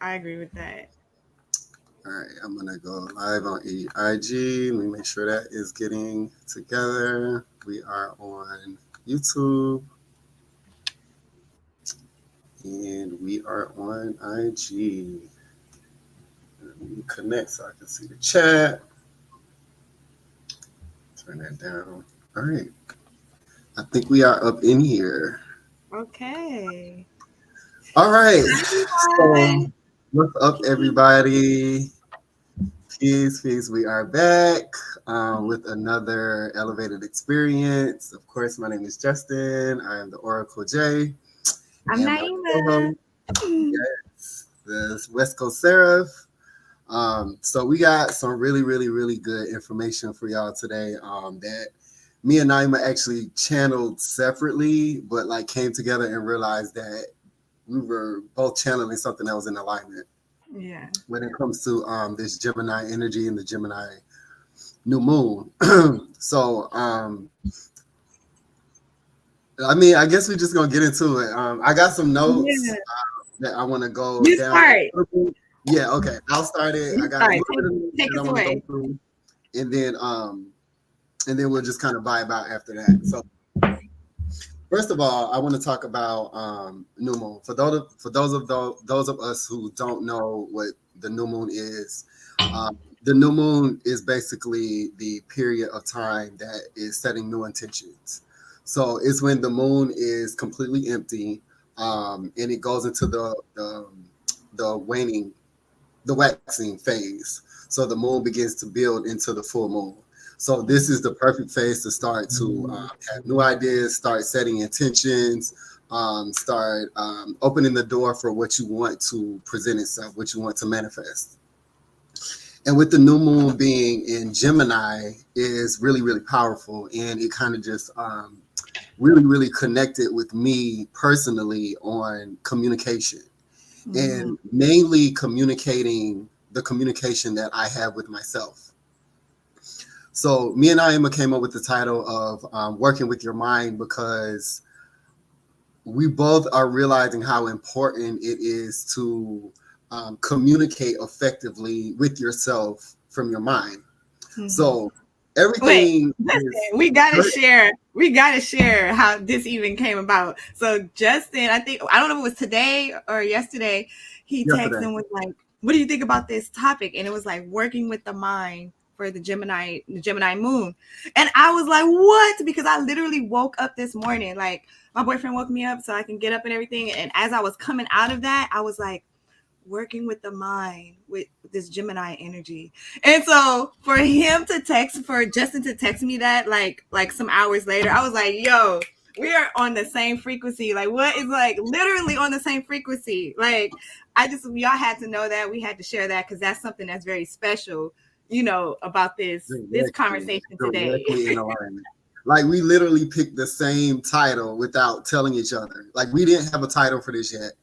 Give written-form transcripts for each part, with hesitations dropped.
I agree with that. All right, I'm gonna go live on IG. Let me make sure that is getting together. We are on YouTube and we are on IG. Let me connect so I can see the chat. Turn that down. All right, I think we are up in here. Okay. All right, so Hi. what's up, everybody? Peace, peace. We are back with another elevated experience. Of course, my name is Justin. I am the Oracle J, I'm and my Naima. co-host, yes, the West Coast Seraph. So we got some really, really, really good information for y'all today. That me and Naima actually channeled separately, but like came together and realized that we were both channeling something that was in alignment Yeah. when it comes to this Gemini energy and the Gemini new moon. So, I mean, I guess we're just gonna get into it. I got some notes Yeah. that I want to go You down. start. Yeah, okay. I'll start it. I You got a start. little bit of notes Take that I us want to go away. through, and then we'll just kind of vibe out after that. So, first of all, I want to talk about new moon. For those of us who don't know what the new moon is, the new moon is basically the period of time that is setting new intentions. So it's when the moon is completely empty, and it goes into the waning, the waxing phase. So the moon begins to build into the full moon. So this is the perfect phase to start to have new ideas, start setting intentions, start opening the door for what you want to present itself, what you want to manifest. And with the new moon being in Gemini is really, really powerful. And it kind of just really, really connected with me personally on communication Mm-hmm. and mainly communicating the communication that I have with myself. So me and Naima came up with the title of working with your mind because we both are realizing how important it is to communicate effectively with yourself from your mind. Mm-hmm. So Wait, everything listen, is we gotta share. We gotta share how this even came about. So Justin, I don't know if it was today or yesterday, he texted yesterday. and was like, "What do you think about this topic?" And it was like working with the mind for the Gemini moon. And I was like, "What?" Because I literally woke up this morning, like my boyfriend woke me up so I can get up and everything. And as I was coming out of that, I was like, working with the mind with this Gemini energy. And so for Justin to text me that like some hours later, I was like, yo, we are on the same frequency. Like what is like literally on the same frequency. Like y'all had to know that. We had to share that because that's something that's very special, about this Directly, conversation today. directly in alignment. Like we literally picked the same title without telling each other. Like we didn't have a title for this yet.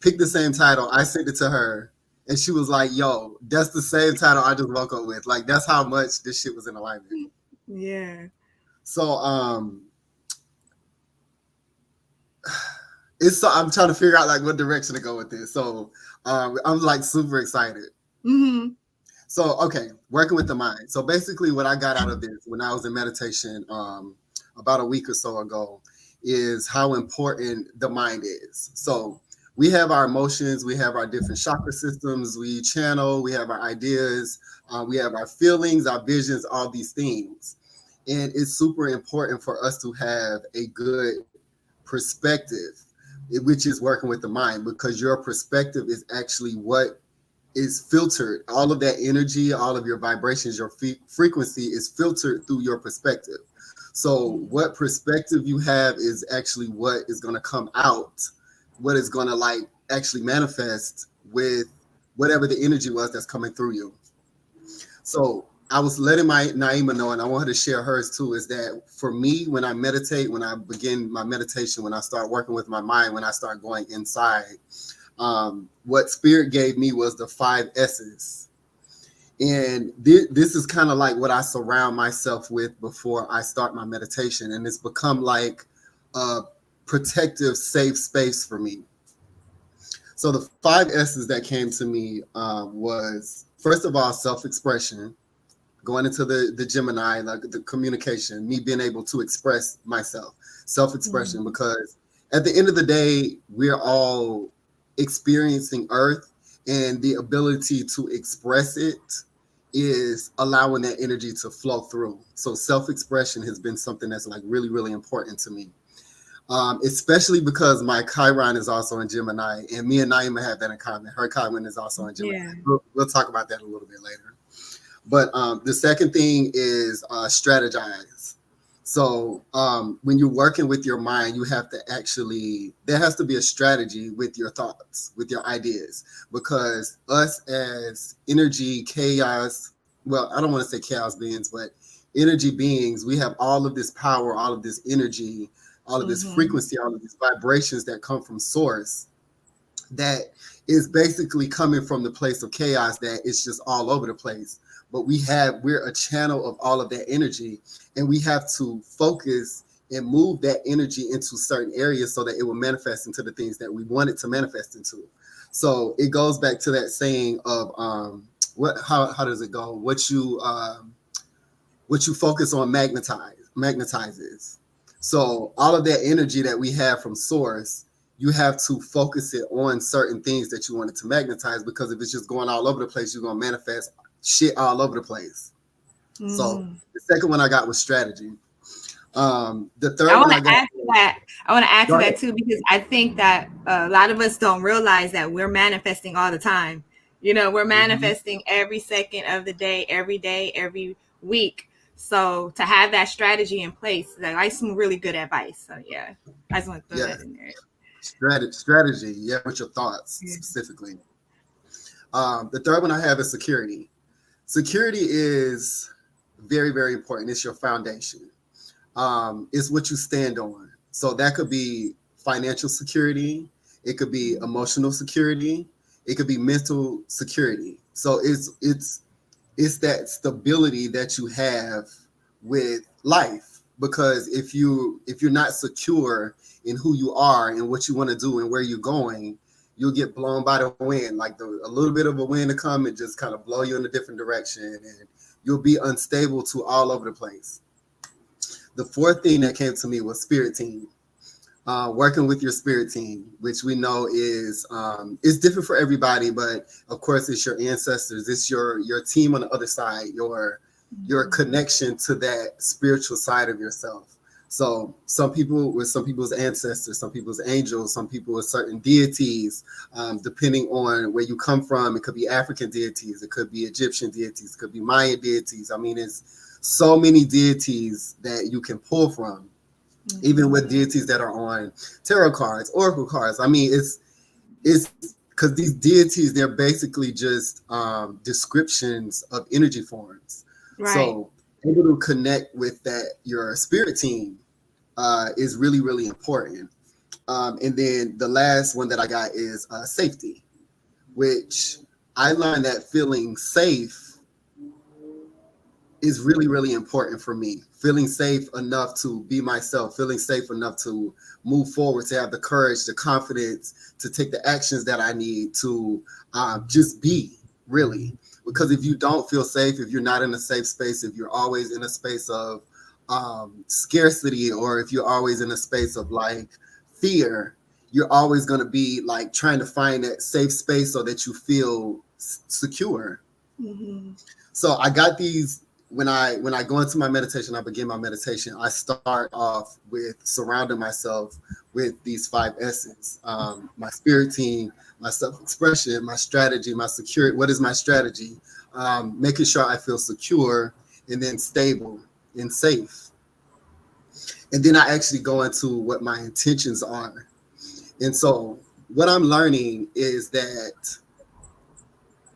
Picked the same title. I sent it to her, and she was like, "Yo, that's the same title I just woke up with." Like that's how much this shit was in alignment. Yeah. So I'm trying to figure out like what direction to go with this. So I'm like super excited. Mm-hmm. So, okay, working with the mind. So basically what I got out of this when I was in meditation about a week or so ago is how important the mind is. So we have our emotions, we have our different chakra systems, we channel, we have our ideas, we have our feelings, our visions, all these things. And it's super important for us to have a good perspective, which is working with the mind, because your perspective is actually what is filtered. All of that energy, all of your vibrations, your frequency is filtered through your perspective. So what perspective you have is actually what is going to come out, what is going to like actually manifest with whatever the energy was that's coming through you. So I was letting my Naima know, and I want her to share hers too, is that for me, when I meditate, when I begin my meditation, when I start working with my mind, when I start going inside, what spirit gave me was the 5 S's. And this is kind of like what I surround myself with before I start my meditation. And it's become like a protective, safe space for me. So the 5 S's that came to me was, first of all, self-expression. Going into the Gemini, like the communication, me being able to express myself, self-expression, Mm-hmm. because at the end of the day, we're all experiencing Earth, and the ability to express it is allowing that energy to flow through. So self-expression has been something that's like really, really important to me. Especially because my Chiron is also in Gemini, and me and Naima have that in common. Her Chiron is also in Gemini. Yeah. We'll talk about that a little bit later. But the second thing is strategize. So when you're working with your mind, you have to actually, there has to be a strategy with your thoughts, with your ideas, because us as energy, chaos, well, I don't want to say chaos beings, but energy beings, we have all of this power, all of this energy, all of this Mm-hmm. frequency, all of these vibrations that come from source, that is basically coming from the place of chaos, that it's just all over the place. But we're a channel of all of that energy, and we have to focus and move that energy into certain areas so that it will manifest into the things that we want it to manifest into. So it goes back to that saying of what how does it go, what you focus on magnetizes. So all of that energy that we have from source, you have to focus it on certain things that you want it to magnetize, because if it's just going all over the place, you're going to manifest shit all over the place. So Mm-hmm. the second one I got was strategy. The I third one want I to got add to that. I want to add go to ahead. that too, because I think that a lot of us don't realize that we're manifesting all the time. You know, we're Mhm. manifesting every second of the day, every week. So to have that strategy in place, like some really good advice. So yeah, I just want to throw Yeah, that in there. strategy. Yeah, with your thoughts Yeah. specifically. The third one I have is security. Security is very, very important. It's your foundation. Is what you stand on. So that could be financial security, it could be emotional security, it could be mental security. So it's that stability that you have with life. Because if you're not secure in who you are and what you want to do and where you're going, you'll get blown by the wind. Like a little bit of a wind to come and just kind of blow you in a different direction, and you'll be unstable to all over the place. The fourth thing that came to me was spirit team. Working with your spirit team, which we know is different for everybody, but of course it's your ancestors, it's your team on the other side, your connection to that spiritual side of yourself. So some people with some people's ancestors, some people's angels, some people with certain deities, depending on where you come from. It could be African deities, it could be Egyptian deities, it could be Mayan deities. I mean, it's so many deities that you can pull from, even Mm-hmm. with deities that are on tarot cards, oracle cards. I mean, it's because these deities, they're basically just descriptions of energy forms. Right. So able to connect with that your spirit team is really, really important. And then the last one that I got is safety, which I learned that feeling safe is really, really important for me. Feeling safe enough to be myself, feeling safe enough to move forward, to have the courage, the confidence to take the actions that I need to just be, really. Because if you don't feel safe, if you're not in a safe space, if you're always in a space of scarcity, or if you're always in a space of like fear, you're always going to be like trying to find that safe space so that you feel secure. Mm-hmm. So I got these when I go into my meditation, I begin my meditation. I start off with surrounding myself with these 5 S's: my spirit team, my self expression, my strategy, my security. What is my strategy? Making sure I feel secure, and then stable and safe. And then I actually go into what my intentions are. And so what I'm learning is that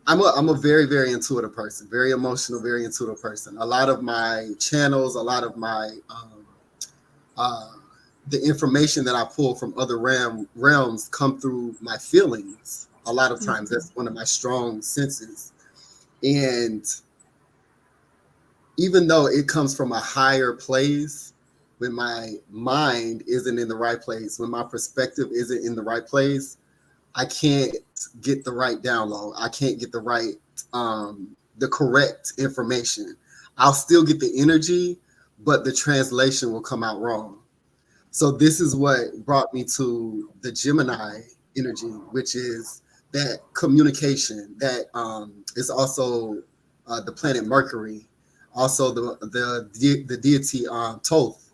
I'm a very, very intuitive person, very emotional, very intuitive person. A lot of my channels, a lot of my uh, the information that I pull from other realms come through my feelings. A lot of times, Mm-hmm. that's one of my strong senses. And even though it comes from a higher place, when my mind isn't in the right place, when my perspective isn't in the right place, I can't get the right download. I can't get the right, the correct information. I'll still get the energy, but the translation will come out wrong. So this is what brought me to the Gemini energy, which is that communication. That is also the planet Mercury, also the deity Thoth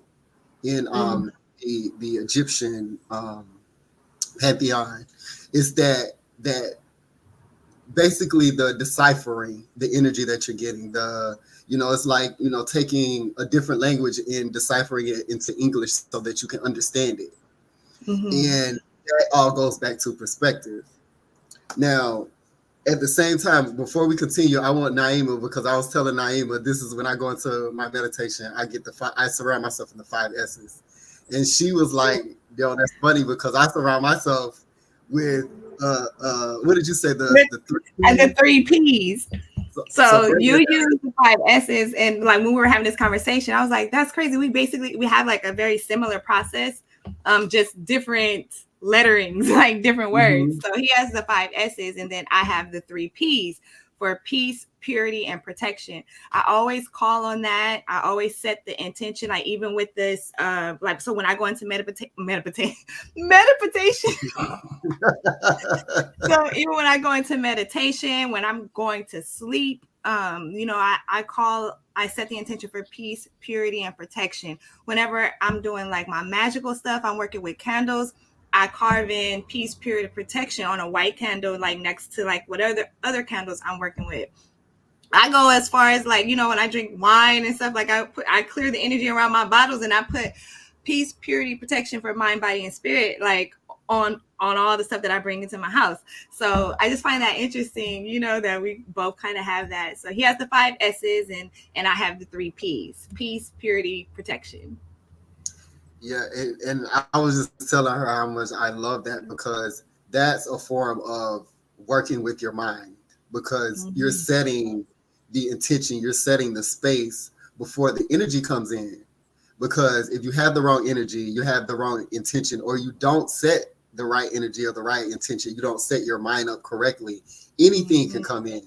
in Mm-hmm. the Egyptian pantheon. Is that basically the deciphering the energy that you're getting, the it's like taking a different language and deciphering it into English so that you can understand it. Mm-hmm. And that all goes back to perspective. Now, at the same time, before we continue, I want Naima, because I was telling Naima, this is when I go into my meditation, I surround myself in the 5 S's. And she was like, yo, that's funny because I surround myself with what did you say? The three And the P's? three P's. So So break you it down. use the 5 S's, and like when we were having this conversation, I was like, "That's crazy." We have like a very similar process, just different letterings, like different words. Mm-hmm. So he has the 5 S's, and then I have the three P's for peace, purity, and protection. I always call on that. I always set the intention, like even with this, like so when I go into meditation, so even when I go into meditation, when I'm going to sleep, I set the intention for peace, purity, and protection. Whenever I'm doing like my magical stuff, I'm working with candles. I carve in peace, purity, protection on a white candle, like next to like whatever other candles I'm working with. I go as far as like, when I drink wine and stuff, like I clear the energy around my bottles and I put peace, purity, protection for mind, body, and spirit, like on all the stuff that I bring into my house. So I just find that interesting, that we both kind of have that. So he has the 5 S's and I have the three P's: peace, purity, protection. Yeah, and I was just telling her how much I love that, because that's a form of working with your mind, because you're Mm-hmm. setting the intention, you're setting the space before the energy comes in. Because if you have the wrong energy, you have the wrong intention, or you don't set the right energy or the right intention, you don't set your mind up correctly, anything can Mm-hmm. come in.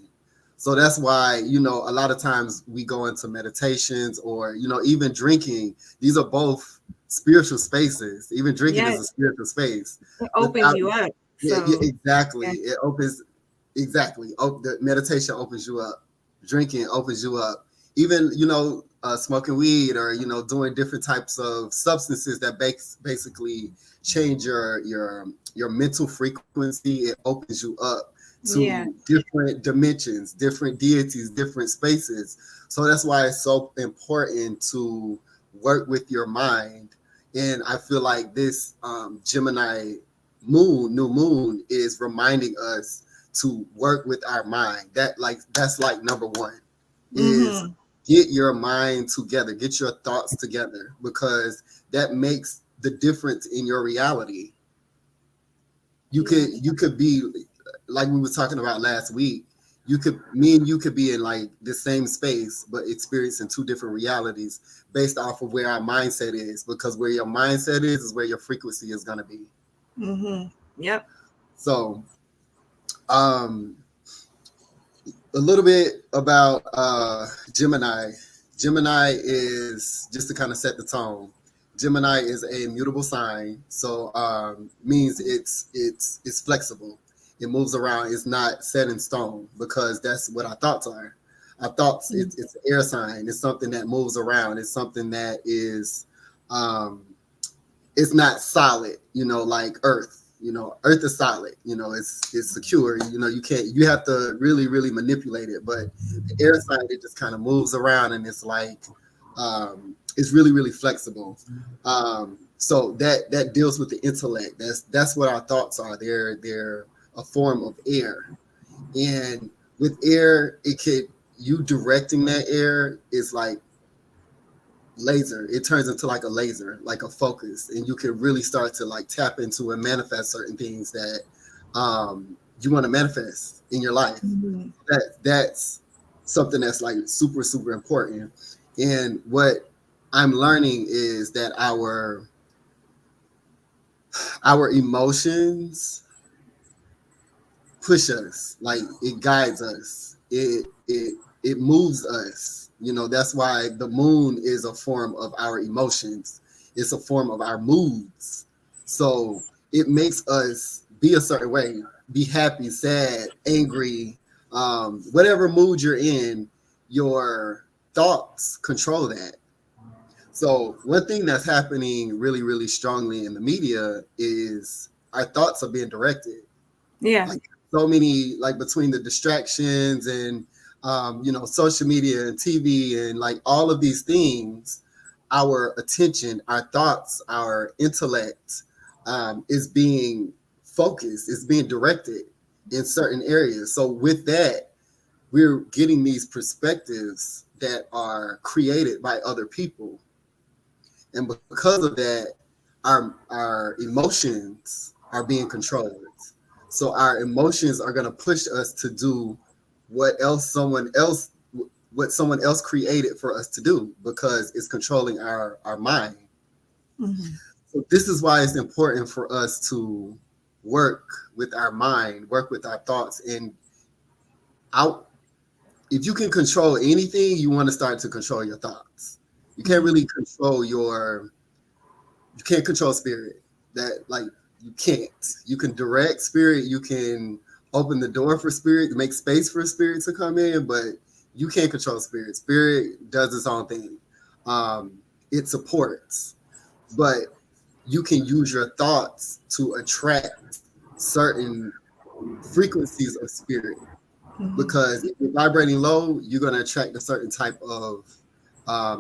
So that's why, a lot of times we go into meditations, or, even drinking. These are both spiritual spaces. Even drinking is Yes, a spiritual space. it opens Without, you up. yeah, yeah, So exactly. yeah, It opens, exactly. The meditation opens you up. Drinking opens you up. Even, smoking weed, or, doing different types of substances that basically change your mental frequency. It opens you up yeah, to different dimensions, different deities, different spaces. So that's why it's so important to work with your mind. And I feel like this Gemini new moon, is reminding us to work with our mind. That's like number one, is mm-hmm. get your mind together, get your thoughts together, because that makes the difference in your reality. Yeah, You could be, like we were talking about last week, me and you could be in like the same space but experiencing two different realities based off of where our mindset is, because where your mindset is where your frequency is going to be. mm-hmm. Yep. So um a little bit about Gemini. Gemini is, just to kind of set the tone. Gemini is a mutable sign, so means it's flexible. It moves around. It's not set in stone, because that's what our thoughts are. Our thoughts, it's an air sign. It's something that moves around. It's something that is um, it's not solid, like Earth. Earth is solid. It's secure. You have to really, really manipulate it. But the air sign, it just kind of moves around, and it's like it's really, really flexible. So that deals with the intellect. That's what our thoughts are. They're a form of air, and with air, it could you directing that air is like laser. It turns into like a laser, like a focus, and you can really start to like tap into and manifest certain things that you want to manifest in your life. Mm-hmm. That's something that's like super, super important. And what I'm learning is that our emotions push us, like it guides us, it moves us. You know, that's why the moon is a form of our emotions. It's a form of our moods. So it makes us be a certain way, be happy, sad, angry, whatever mood you're in, your thoughts control that. So one thing that's happening really, really strongly in the media is our thoughts are being directed. Yeah. Like so many, like between the distractions and social media and TV and like all of these things, our attention, our thoughts, our intellect is being focused, is being directed in certain areas. So with that, we're getting these perspectives that are created by other people, and because of that, our emotions are being controlled. So our emotions are going to push us to do what else someone else what someone else created for us to do, because it's controlling our mind. Mm-hmm. So this is why it's important for us to work with our mind, work with our thoughts, and out. If you can control anything, you want to start to control your thoughts. You can't Mm-hmm. really control your you can't control spirit. That like you can't. You can direct spirit. You can open the door for spirit, make space for spirit to come in, but you can't control spirit. Spirit does its own thing. It supports, but you can use your thoughts to attract certain frequencies of spirit. Mm-hmm. Because if you're vibrating low, you're going to attract a certain type of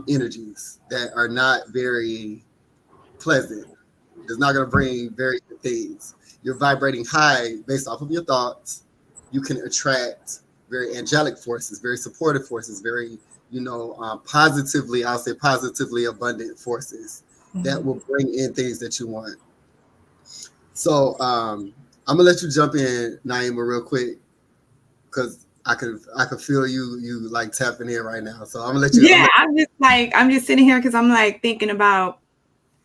energies that are not very pleasant. It's not going to bring very good things. You're vibrating high based off of your thoughts. You can attract very angelic forces, very supportive forces, very, positively, I'll say positively abundant forces that will bring in things that you want. So I'm gonna let you jump in, Naima, real quick, because I could feel you like tapping in right now. So I'm gonna let you. Yeah, I'm just sitting here because I'm like thinking about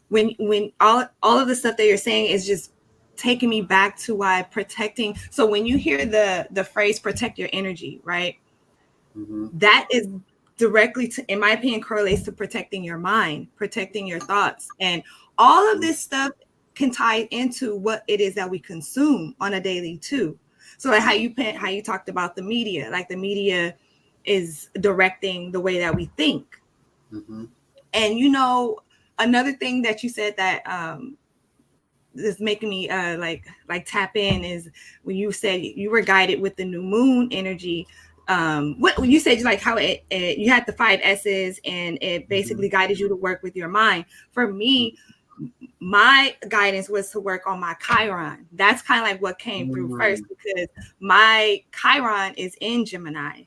when all of the stuff that you're saying is just taking me back to why protecting. So when you hear the phrase protect your energy, right? Mm-hmm, That is directly to, in my opinion, correlates to protecting your mind, protecting your thoughts, and all of this stuff can tie into what it is that we consume on a daily too. So like how you talked about the media, like the media is directing the way that we think. mm-hmm, And another thing that you said that is making me like tap in is when you said you were guided with the new moon energy. What you said, like how it you had the 5 S's and it mm-hmm, basically guided you to work with your mind. For me, my guidance was to work on my Chiron. That's kind of like what came through first, mm-hmm, because my Chiron is in Gemini.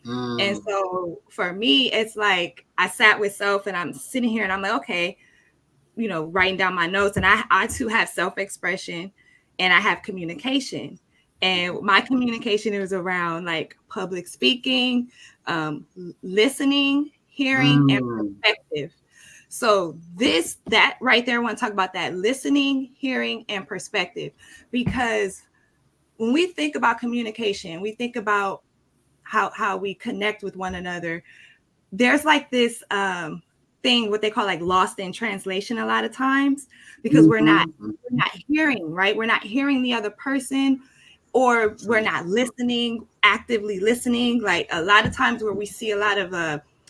And mm-hmm, so for me, it's like I sat with self and I'm sitting here and I'm like, okay, writing down my notes. And I too have self-expression and I have communication. And my communication is around like public speaking, listening, hearing, and mm-hmm, perspective. So that right there, I want to talk about that listening, hearing, and perspective. Because when we think about communication, we think about how we connect with one another. There's like this thing, what they call like lost in translation a lot of times, because we're not hearing, right? We're not hearing the other person, or we're true. not listening, actively listening. Like a lot of times where we see a lot of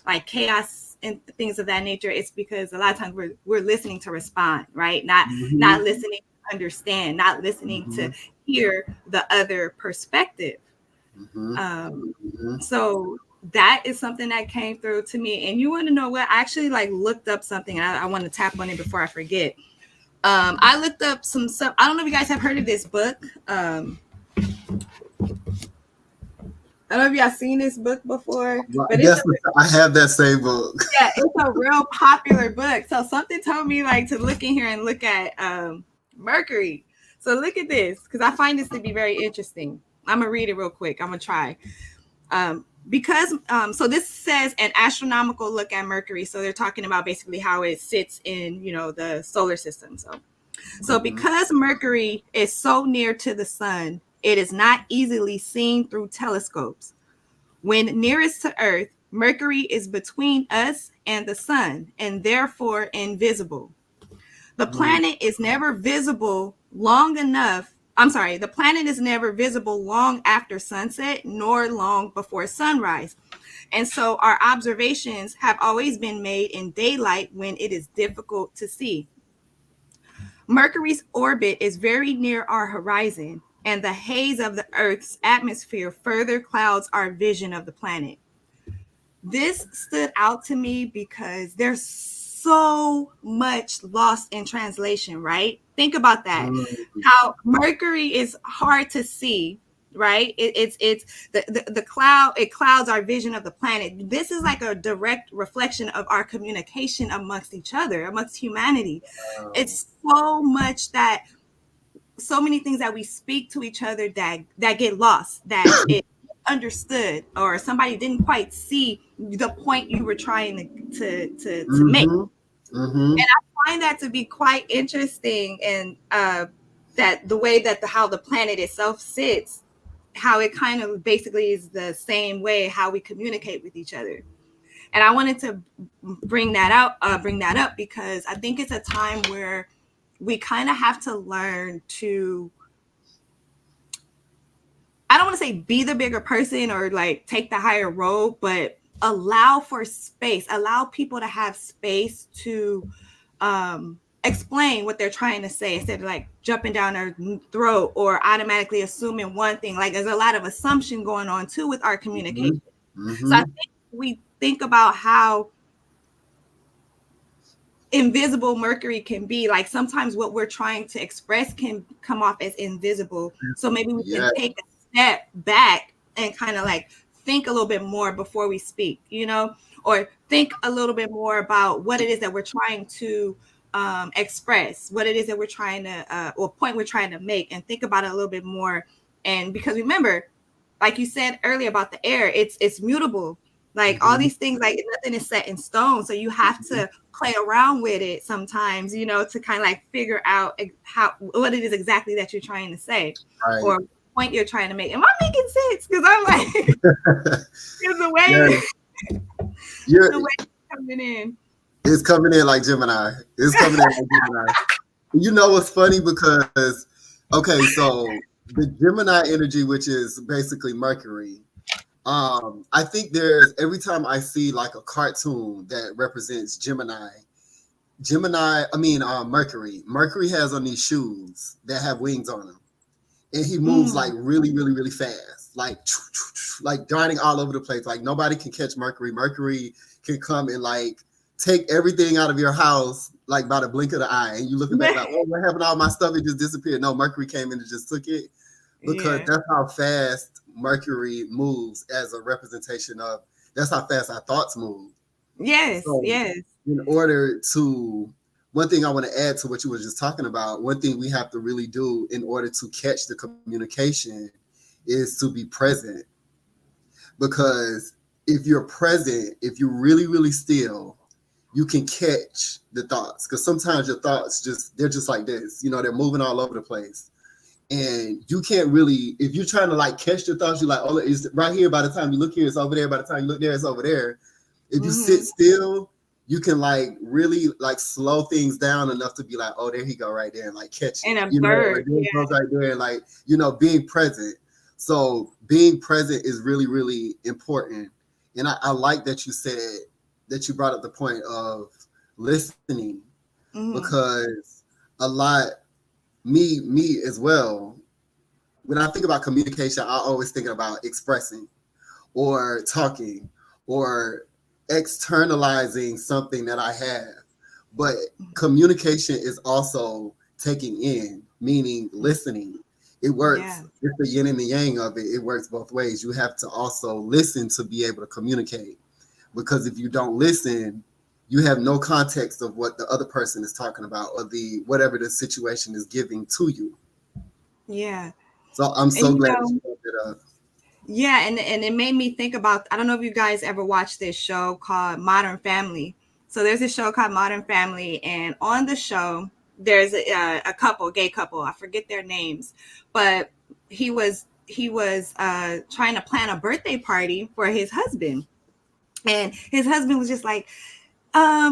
like chaos and things of that nature, it's because a lot of times we're listening to respond, right? Not Mm-hmm, listening to understand, not listening to mm-hmm, hear the other perspective. mm-hmm, um mm-hmm. so that is something that came through to me. And you want to know what? I actually like looked up something. I want to tap on it before I forget. I looked up some stuff. I don't know if you guys have heard of this book. I don't know if y'all seen this book before, Well, but that's I have that same book. yeah, it's a real popular book. So something told me like to look in here and look at Mercury. So look at this, because I find this to be very interesting. I'm gonna read it real quick. I'm gonna try. Because so this says an astronomical look at Mercury. So they're talking about basically how it sits in the solar system. So Mm-hmm, because Mercury is so near to the sun It is not easily seen through telescopes. When nearest to Earth, Mercury is between us and the sun and therefore invisible. The Mm. planet is never visible long enough. I'm sorry, the planet is never visible long after sunset nor long before sunrise. And so our observations have always been made in daylight when it is difficult to see. Mercury's orbit is very near our horizon, and the haze of the Earth's atmosphere further clouds our vision of the planet. This stood out to me because there's so much lost in translation, right? Think about that. Mm. How Mercury is hard to see, right? It's the cloud, it clouds our vision of the planet. This is like a direct reflection of our communication amongst each other, amongst humanity. Wow. It's so much that so many things that we speak to each other that get lost, that it understood or somebody didn't quite see the point you were trying to make. Mm-hmm. Mm-hmm. And I find that to be quite interesting, and that the way that how the planet itself sits, how it kind of basically is the same way how we communicate with each other. And I wanted to bring that up because I think it's a time where we kind of have to learn to, I don't want to say be the bigger person or like take the higher road, but allow for space, allow people to have space to explain what they're trying to say instead of like jumping down their throat or automatically assuming one thing. Like there's a lot of assumption going on too with our Mm-hmm. communication. So I Mm-hmm. think we think about how invisible Mercury can be. Like sometimes what we're trying to express can come off as invisible. So maybe we can Yeah. take a step back and kind of like think a little bit more before we speak, you know, or think a little bit more about what it is that we're trying to express, what it is that we're trying to, or point we're trying to make, and think about it a little bit more. And because remember, like you said earlier about the air, it's mutable. Like all Mm-hmm. these things, like nothing is set in stone. So you have Mm-hmm. to play around with it sometimes, you know, to kind of like figure out how what it is exactly that you're trying to say Right. or point you're trying to make. Am I making sense? Because I'm like, because the way Yeah. You're the way it's coming in. it's coming in like Gemini. It's coming in like Gemini. You know what's funny because okay, so the Gemini energy, which is basically Mercury. I think there's every time I see like a cartoon that represents Mercury. Mercury has on these shoes that have wings on them, and he moves like Mm, really, really, really fast, like darting all over the place. Like nobody can catch Mercury. Mercury can come and like take everything out of your house like by the blink of the eye, and you looking back like, oh, what happened to all my stuff? It just disappeared. No, Mercury came in and just took it because yeah. that's how fast Mercury moves as a representation of. That's how fast our thoughts move. Yes. So, Yes. in order to, one thing I want to add to what you were just talking about, one thing we have to really do in order to catch the communication is to be present. Because if you're present, if you're really, really still, you can catch the thoughts. Because sometimes your thoughts they're just like this, they're moving all over the place. And you can't really, if you're trying to like catch your thoughts, you're like, oh, it's right here. By the time you look here, it's over there. By the time you look there, it's over there. If you sit Mm-hmm. still, you can like really like slow things down enough to be like, oh, there he go right there and like catch And it, a or bird. there he Yeah. goes right there, and like, being present. So being present is really, really important. And I like that you said that you brought up the point of listening Mm-hmm. because a lot, me as well, when I think about communication, I always think about expressing or talking or externalizing something that I have. But communication is also taking in, meaning listening. It Yeah. works. It's the yin and the yang of it. It works both ways. You have to also listen to be able to communicate. Because if you don't listen, you have no context of what the other person is talking about or the whatever the situation is giving to you. Yeah. So I'm And so you glad that know, you brought that up. yeah, and it made me think about, I don't know if you guys ever watched this show called Modern Family. So there's this show called Modern Family, and on the show there's a couple, gay couple. I forget their names, but he was trying to plan a birthday party for his husband, and his husband was just like,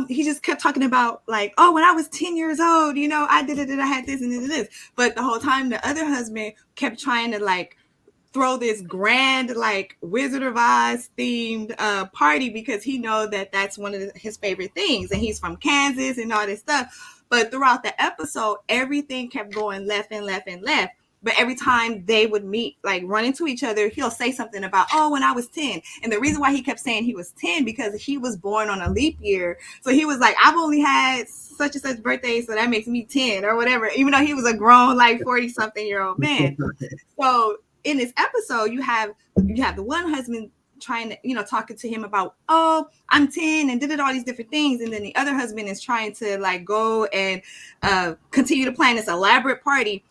he just kept talking about like, oh, when I was 10 years old, I did it, I had this and this and this. But the whole time the other husband kept trying to like throw this grand like Wizard of Oz themed party because he know that that's one of his favorite things, and he's from Kansas and all this stuff. But throughout the episode, everything kept going left and left and left. But every time they would meet, like run into each other, he'll say something about, oh, when I was 10. And the reason why he kept saying he was 10, because he was born on a leap year. So he was like, I've only had such and such birthday, so that makes me 10 or whatever, even though he was a grown, like 40 something year old man. So in this episode, you have the one husband trying to, talking to him about, oh, I'm 10 and did all these different things. And then the other husband is trying to like go and continue to plan this elaborate party.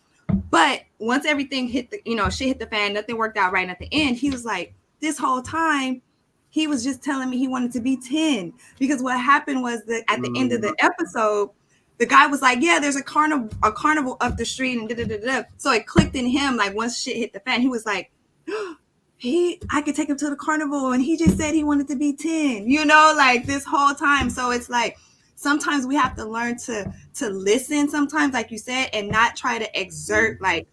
But once everything hit the, shit hit the fan, nothing worked out right. And at the end, he was like, this whole time, he was just telling me he wanted to be 10. Because what happened was that at the end of the episode, the guy was like, yeah, there's a carnival up the street and da da da da. So it clicked in him, like once shit hit the fan, he was like, I could take him to the carnival and he just said he wanted to be 10, like this whole time. So it's like sometimes we have to learn to listen sometimes, like you said, and not try to exert like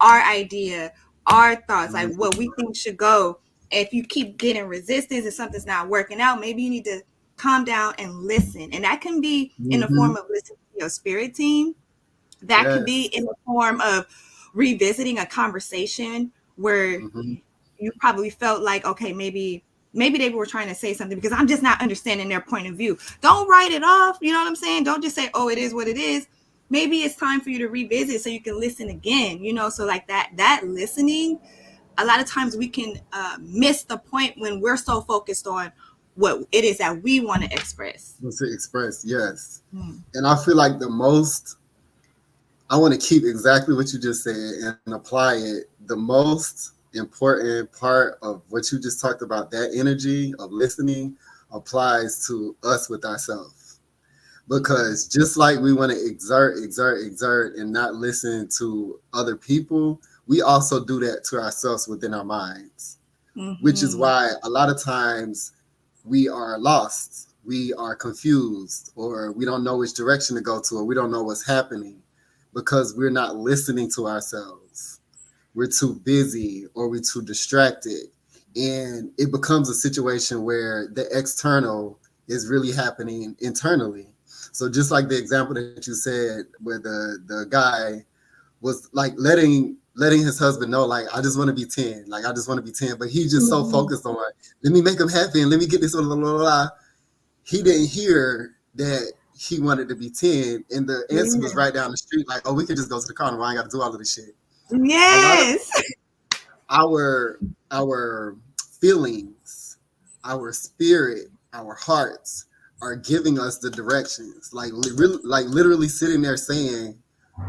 our idea, our thoughts, like what we think should go. If you keep getting resistance and something's not working out, maybe you need to calm down and listen. And that can be in the Mm-hmm. form of listening to your spirit team. That could be Yes. in the form of revisiting a conversation where Mm-hmm. you probably felt like, okay, maybe they were trying to say something because I'm just not understanding their point of view. Don't write it off. You know what I'm saying? Don't just say, oh, it is what it is. Maybe it's time for you to revisit so you can listen again, so like that listening, a lot of times we can miss the point when we're so focused on what it is that we want to express. To express, yes. Mm. And I feel like the most, I want to keep exactly what you just said and apply it. The most important part of what you just talked about, that energy of listening, applies to us with ourselves. Because just like we want to exert, and not listen to other people, we also do that to ourselves within our minds, which is Mm-hmm. why a lot of times we are lost, we are confused, or we don't know which direction to go to, or we don't know what's happening because we're not listening to ourselves. We're too busy or we're too distracted. And it becomes a situation where the external is really happening internally. So just like the example that you said where the guy was like letting his husband know, like, I just want to be 10, like I just want to be 10, but he's just so Mm-hmm. focused on, let me make him happy and let me get this blah, blah, blah, blah. He didn't hear that he wanted to be 10, and the answer was Yeah. right down the street, like, oh, we could just go to the carnival, I ain't got to do all of this shit. A lot of Yes. our feelings, our spirit, our hearts are giving us the directions, like literally sitting there saying,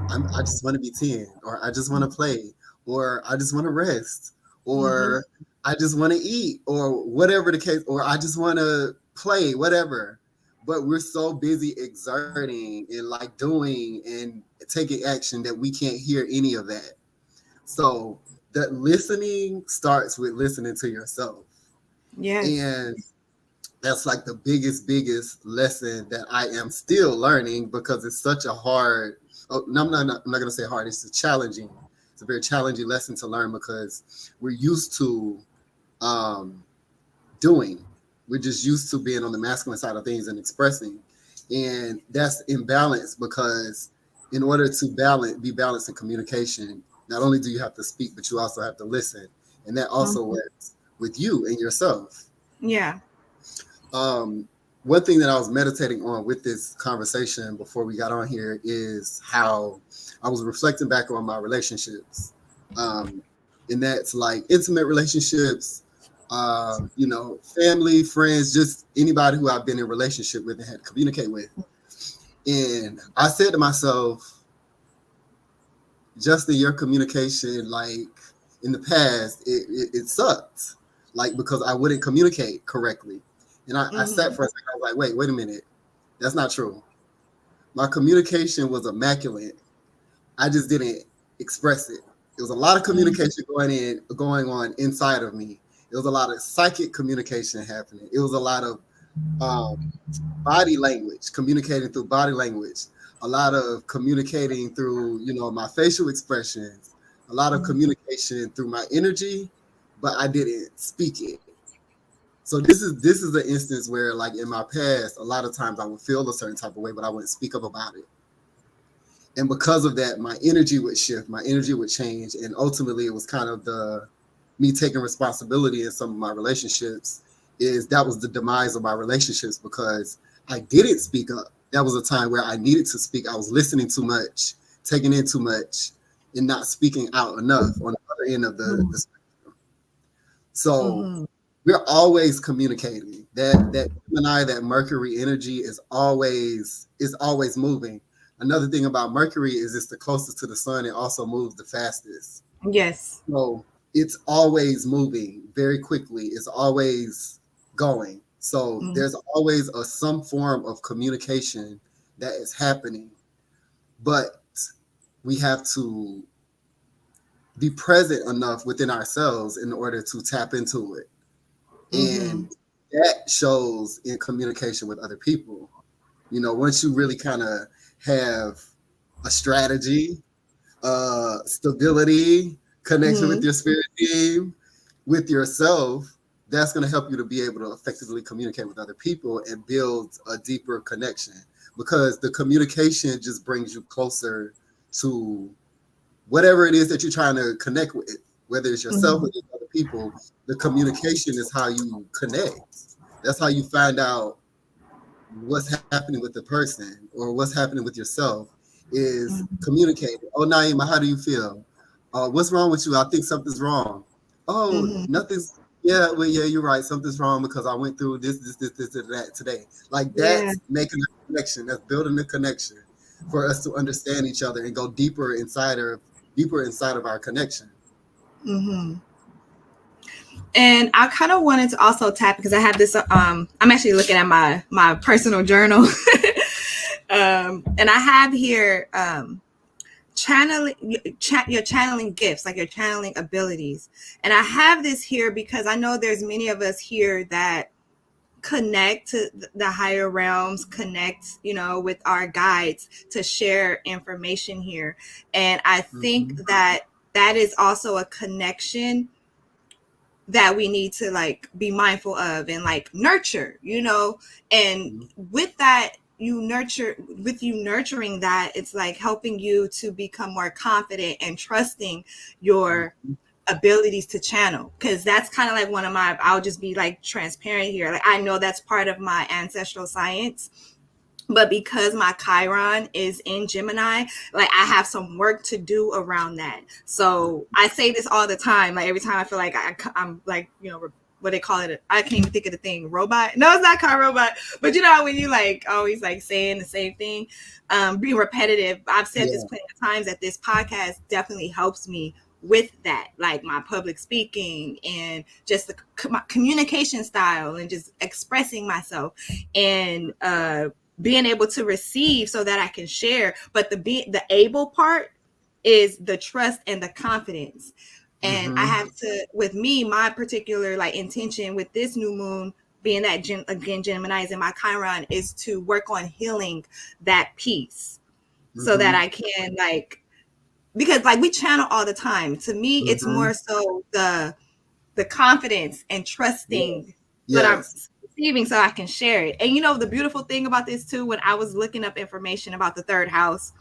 I just want to be 10, or I just want to play, or I just want to rest, Mm-hmm. or I just want to eat, or whatever the case, or I just want to play, whatever. But we're so busy exerting and like doing and taking action that we can't hear any of that. So that listening starts with listening to yourself. Yes. And that's like the biggest lesson that I am still learning, because it's such a hard, oh, no, I'm not going to say hard, it's a very challenging lesson to learn, because we're used to um, doing. We're just used to being on the masculine side of things and expressing. And that's imbalance, because in order to be balanced in communication, not only do you have to speak, but you also have to listen. And that also Mm-hmm. works with you and yourself. Yeah. Um, One thing that I was meditating on with this conversation before we got on here is how I was reflecting back on my relationships. Um, and that's like intimate relationships, family, friends, just anybody who I've been in relationship with and had to communicate with. And I said to myself, Justin, your communication, like in the past, it sucked, like because I wouldn't communicate correctly. And I sat Mm-hmm. for a second. I was like, wait a minute, that's not true. My communication was immaculate. I just didn't express it. It was a lot of Mm-hmm. communication going on inside of me. It was a lot of psychic communication happening. It was a lot of um, body language, communicating through body language, a lot of communicating through, my facial expressions, a lot of communication through my energy, but I didn't speak it. So this is an instance where, like, in my past, a lot of times I would feel a certain type of way, but I wouldn't speak up about it. And because of that, my energy would shift, my energy would change, and ultimately it was kind of the me taking responsibility in some of my relationships. Is that was the demise of my relationships because I didn't speak up. That was a time where I needed to speak. I was listening too much, taking in too much, and not speaking out enough on the other end of the spectrum. So Mm-hmm. we're always communicating. That Gemini, that Mercury energy is always moving. Another thing about Mercury is it's the closest to the sun. It also moves the fastest. Yes. So it's always moving very quickly. It's always going. So Mm-hmm. there's always some form of communication that is happening, but we have to be present enough within ourselves in order to tap into it. Mm-hmm. And that shows in communication with other people. Once you really kind of have a strategy, stability, connection with Mm-hmm. your spirit team, with yourself, that's going to help you to be able to effectively communicate with other people and build a deeper connection, because the communication just brings you closer to whatever it is that you're trying to connect with, whether it's yourself or Mm-hmm. it's other people. The communication is how you connect. That's how you find out what's happening with the person or what's happening with yourself, is communicating. Oh, Naima, how do you feel? What's wrong with you? I think something's wrong. Oh, Mm-hmm. nothing's. Yeah, well, yeah, you're right. Something's wrong because I went through this, and that today. Like, Yeah. that's making a connection. That's building a connection for us to understand each other and go deeper inside of our connection. Mm-hmm. And I kind of wanted to also tap because I have this. I'm actually looking at my personal journal, and I have here channeling you're channeling gifts, like you're channeling abilities. And I have this here because I know there's many of us here that connect to the higher realms, connect, with our guides to share information here. And I think Mm-hmm. that that is also a connection that we need to like be mindful of and like nurture, and with that you nurturing that, it's like helping you to become more confident and trusting your Mm-hmm. abilities to channel, because that's kind of like one of my, I'll just be like transparent here, like I know that's part of my ancestral science, but because my Chiron is in Gemini, like I have some work to do around that. So I say this all the time. Like every time I feel like I'm like, what they call it. I can't even think of the thing. Robot? No, it's not car robot. But when you like always like saying the same thing, being repetitive. I've said this Yeah. plenty of times that this podcast definitely helps me with that, like my public speaking and just my communication style and just expressing myself, and being able to receive so that I can share. But the able part is the trust and the confidence. And I Mm-hmm. have to, with me, my particular like intention with this new moon being that again Gemini is in my Chiron, is to work on healing that piece so that Mm-hmm. I can like, because like we channel all the time. To me, it's Mm-hmm. more so the confidence and trusting Yes. what I'm Yes. receiving so I can share it. And the beautiful thing about this too, when I was looking up information about the third house,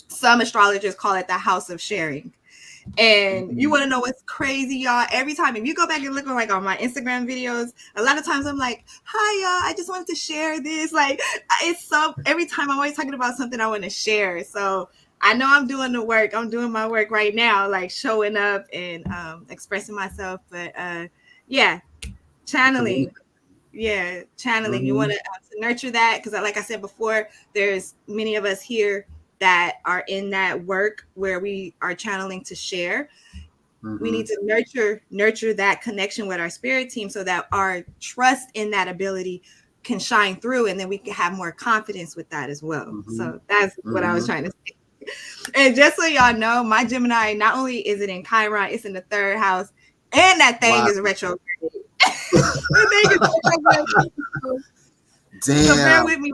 some astrologers call it the house of sharing. And you Mm-hmm. want to know what's crazy, y'all? Every time, if you go back and look like on my Instagram videos, a lot of times I'm like, "Hi, y'all! I just wanted to share this." Like, it's so every time I'm always talking about something I want to share. So I know I'm doing the work. I'm doing my work right now, like showing up and expressing myself. But yeah, channeling, Communicate. yeah, channeling. You want Mm-hmm. to nurture that because, like I said before, there's many of us here that are in that work where we are channeling to share. We Mm-hmm. need to nurture that connection with our spirit team so that our trust in that ability can shine through, and then we can have more confidence with that as well. Mm-hmm. So that's what I was Mm-hmm. trying to say. And just so y'all know, my Gemini, not only is it in Chiron, it's in the third house, and that thing Wow. is retrograde. That thing is retrograde. So bear Damn. with me.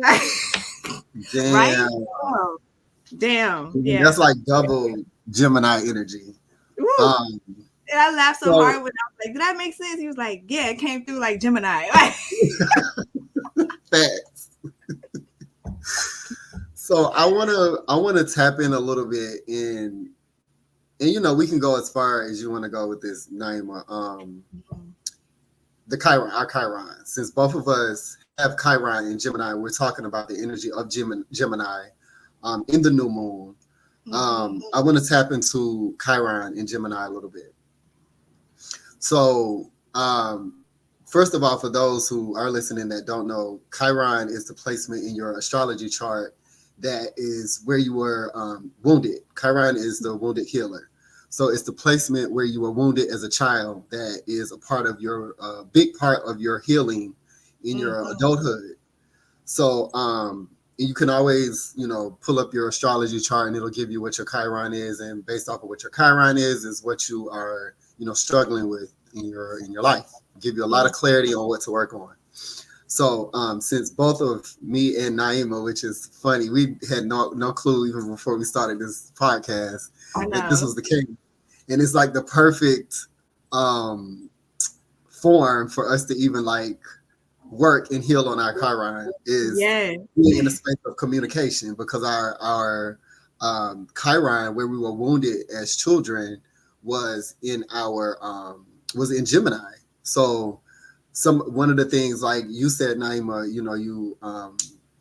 Right? Damn. Oh, damn. That's Yeah. like double Gemini energy. Woo. Um, And I laughed so so hard when I was like, did that make sense? He was like, yeah, it came through like Gemini. facts. So I wanna tap in a little bit in, and we can go as far as you want to go with this, Naima. The Chiron, our Chiron. Since both of us have Chiron and Gemini, we're talking about the energy of Gemini in the new moon. I want to tap into Chiron and Gemini a little bit. So, first of all, for those who are listening that don't know, Chiron is the placement in your astrology chart that is where you were wounded. Chiron is the wounded healer. So it's the placement where you were wounded as a child that is a part of your big part of your healing in your adulthood. So you can always, pull up your astrology chart and it'll give you what your Chiron is, and based off of what your Chiron is what you are, struggling with in your life. Give you a lot of clarity on what to work on. So since both of me and Naima, which is funny, we had no clue even before we started this podcast that this was the case. And it's like the perfect form for us to even like work and heal on our Chiron is being in a space of communication, because our Chiron, where we were wounded as children, was in Gemini. So one of the things, like you said, Naima,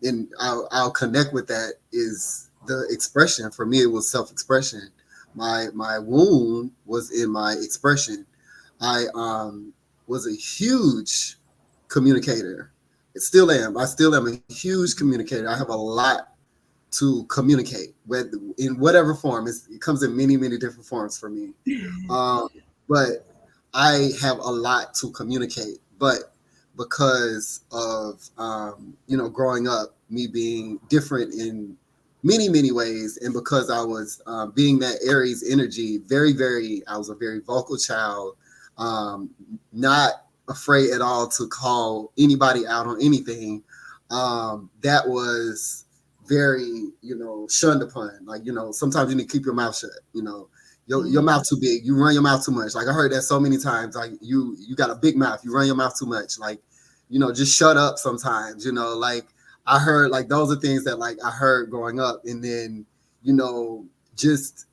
and I'll connect with that, is the expression. For me, it was self-expression. My wound was in my expression. I was a huge communicator. I still am a huge communicator. I have a lot to communicate with, in whatever form. It comes in many, many different forms for me. But I have a lot to communicate. But because of growing up, me being different in many, many ways, and because I was being that Aries energy, I was a very vocal child, not afraid at all to call anybody out on anything. That was very, shunned upon. Like, sometimes you need to keep your mouth shut. Your mouth too big. You run your mouth too much. Like, I heard that so many times. Like, you got a big mouth. You run your mouth too much. Like, just shut up sometimes. Like, I heard, like, those are things that, like, I heard growing up. And then, just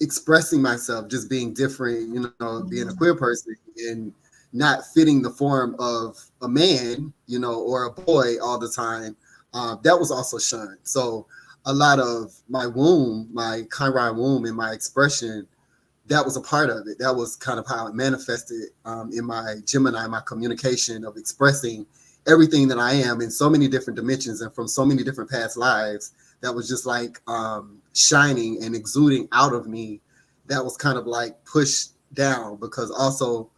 expressing myself, just being different, being a queer person and not fitting the form of a man, or a boy all the time. That was also shunned. So a lot of my womb, my Chiron womb, and my expression, that was a part of it. That was kind of how it manifested in my Gemini, my communication of expressing everything that I am in so many different dimensions and from so many different past lives. That was just like shining and exuding out of me. That was kind of like pushed down, because also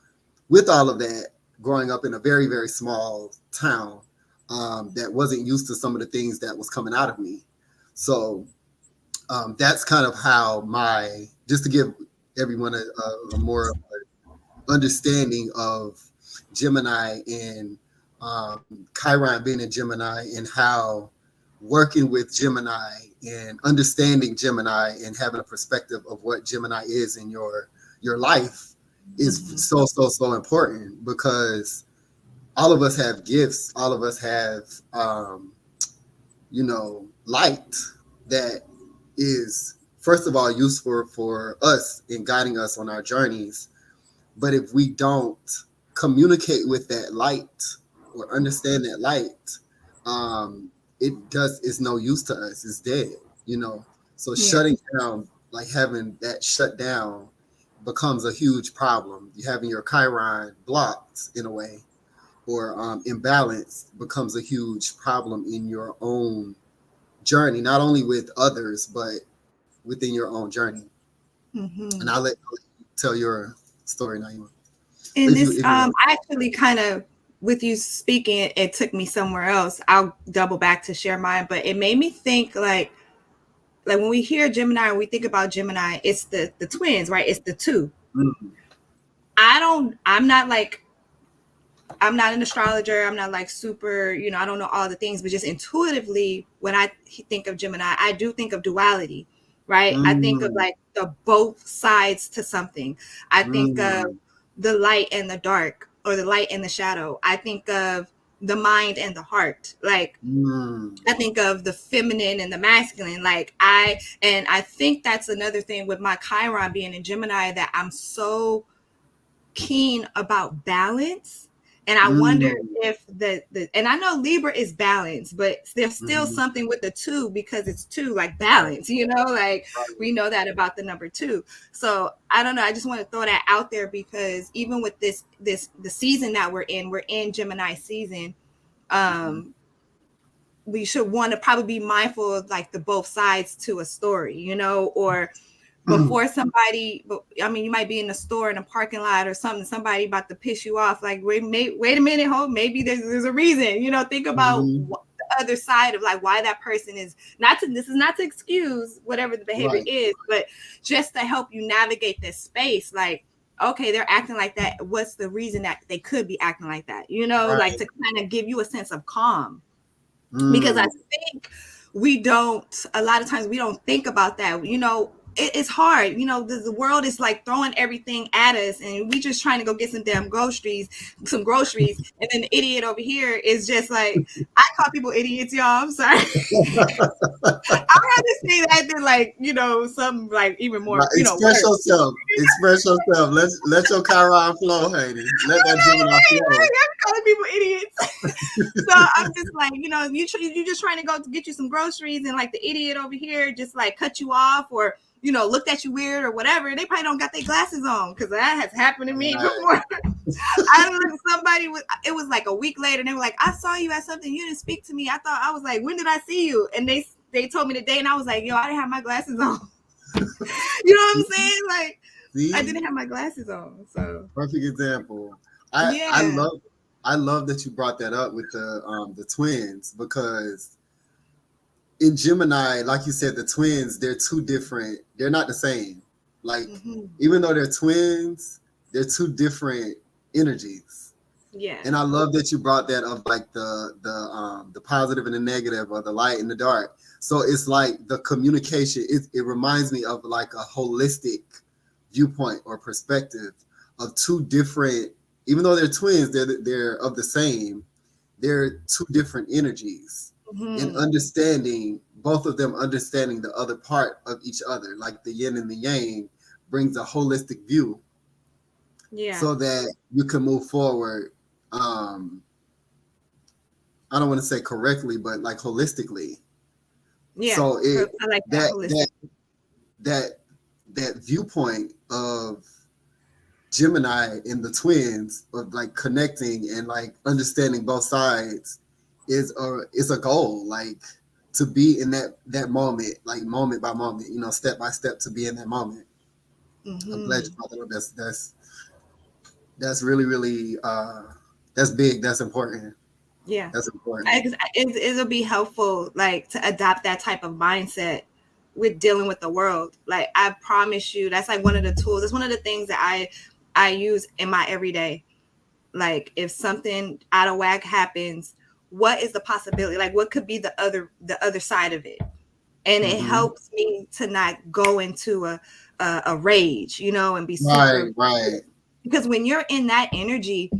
with all of that, growing up in a very, very small town that wasn't used to some of the things that was coming out of me. So that's kind of how just to give everyone a more understanding of Gemini and Chiron being in Gemini, and how working with Gemini and understanding Gemini and having a perspective of what Gemini is in your life is so important, because all of us have gifts. All of us have, light that is, first of all, useful for us in guiding us on our journeys. But if we don't communicate with that light or understand that light, it's no use to us. It's dead, So shutting down, like having that shut down, becomes a huge problem. You having your Chiron blocked in a way, or imbalanced, becomes a huge problem in your own journey, not only with others, but within your own journey. And I'll let you tell your story, Naima. And this, If you want. I actually kind of, with you speaking, it took me somewhere else. I'll double back to share mine, but it made me think like, like when we hear Gemini, and we think about Gemini, it's the twins, right? It's the two. Mm, I'm not like, I'm not an astrologer. I'm not like super, I don't know all the things, but just intuitively, when I think of Gemini, I do think of duality, right? I think of mm, like the both sides to something. I think of mm, the light and the dark, or the light and the shadow. I think of the mind and the heart. Like, mm, I think of the feminine and the masculine. And I think that's another thing with my Chiron being in Gemini, that I'm so keen about balance. And I wonder mm, if and I know Libra is balance, but there's still mhm. something with the two, because it's two, like Right, balance, like right. we know that about the number two. So I don't know. I just want to throw that out there, because even with the season that we're in Gemini season. Mhm, um we should want to probably be mindful of like the both sides to a story, or before somebody, but I mean, you might be in the store in a parking lot or something, somebody about to piss you off. Like, wait a minute, hold, maybe there's a reason. Think about mhm. what the other side of like why that person is not to. This is not to excuse whatever the behavior Right, is, but just to help you navigate this space. Like, okay, they're acting like that. What's the reason that they could be acting like that? Like right. to kind of give you a sense of calm, because I Mm, think we don't, a lot of times we don't think about that. It's hard. The world is like throwing everything at us, and we just trying to go get some groceries, and then the idiot over here is just like, I call people idiots, y'all. I'm sorry. I'd rather say that than like, some like even more, right. Express worse. yourself. Express yourself. Let your Chiron flow, honey. Let that Gemini flow. I'm calling people idiots. So I'm just like, you just trying to go to get you some groceries, and like the idiot over here just like cut you off, or looked at you weird or whatever. They probably don't got their glasses on, because that has happened to me Right. before. I looked at somebody with, it was like a week later, and they were like, I saw you at something, you didn't speak to me. I was like, when did I see you? And they told me the day, and I was like, yo, I didn't have my glasses on. You know what I'm saying? Like, I See? didn't have my glasses on. So Perfect example. I yeah. love that you brought that up with the twins, because in Gemini, like you said, the twins, they're two different, they're not the same. Like, Hmm. even though they're twins, they're two different energies. Yeah. And I love that you brought that of like the positive and the negative, or the light and the dark. So it's like the communication. It reminds me of like a holistic viewpoint or perspective of two different. Even though they're twins, they're of the same. They're two different energies, and Hmm. understanding both of them, understanding the other part of each other, like the yin and the yang, brings a holistic view Yeah. so that you can move forward. um I don't want to say correctly, but like holistically. Yeah. So it I like that that holistic. that that that viewpoint of Gemini and the twins, of like connecting and like understanding both sides, is a goal, like to be in that moment, like moment by moment, step by step, to be in that moment. I'm glad you Hmm. brought that up. That's really, really that's big. That's important. Yeah. That's important. It'll be helpful, like, to adopt that type of mindset with dealing with the world. Like, I promise you, that's like one of the tools. It's one of the things that I use in my everyday. Like, if something out of whack happens, what is the possibility? Like, what could be the other side of it? And it Hmm. helps me to not go into a rage, and be Right, super, right, because when you're in that energy,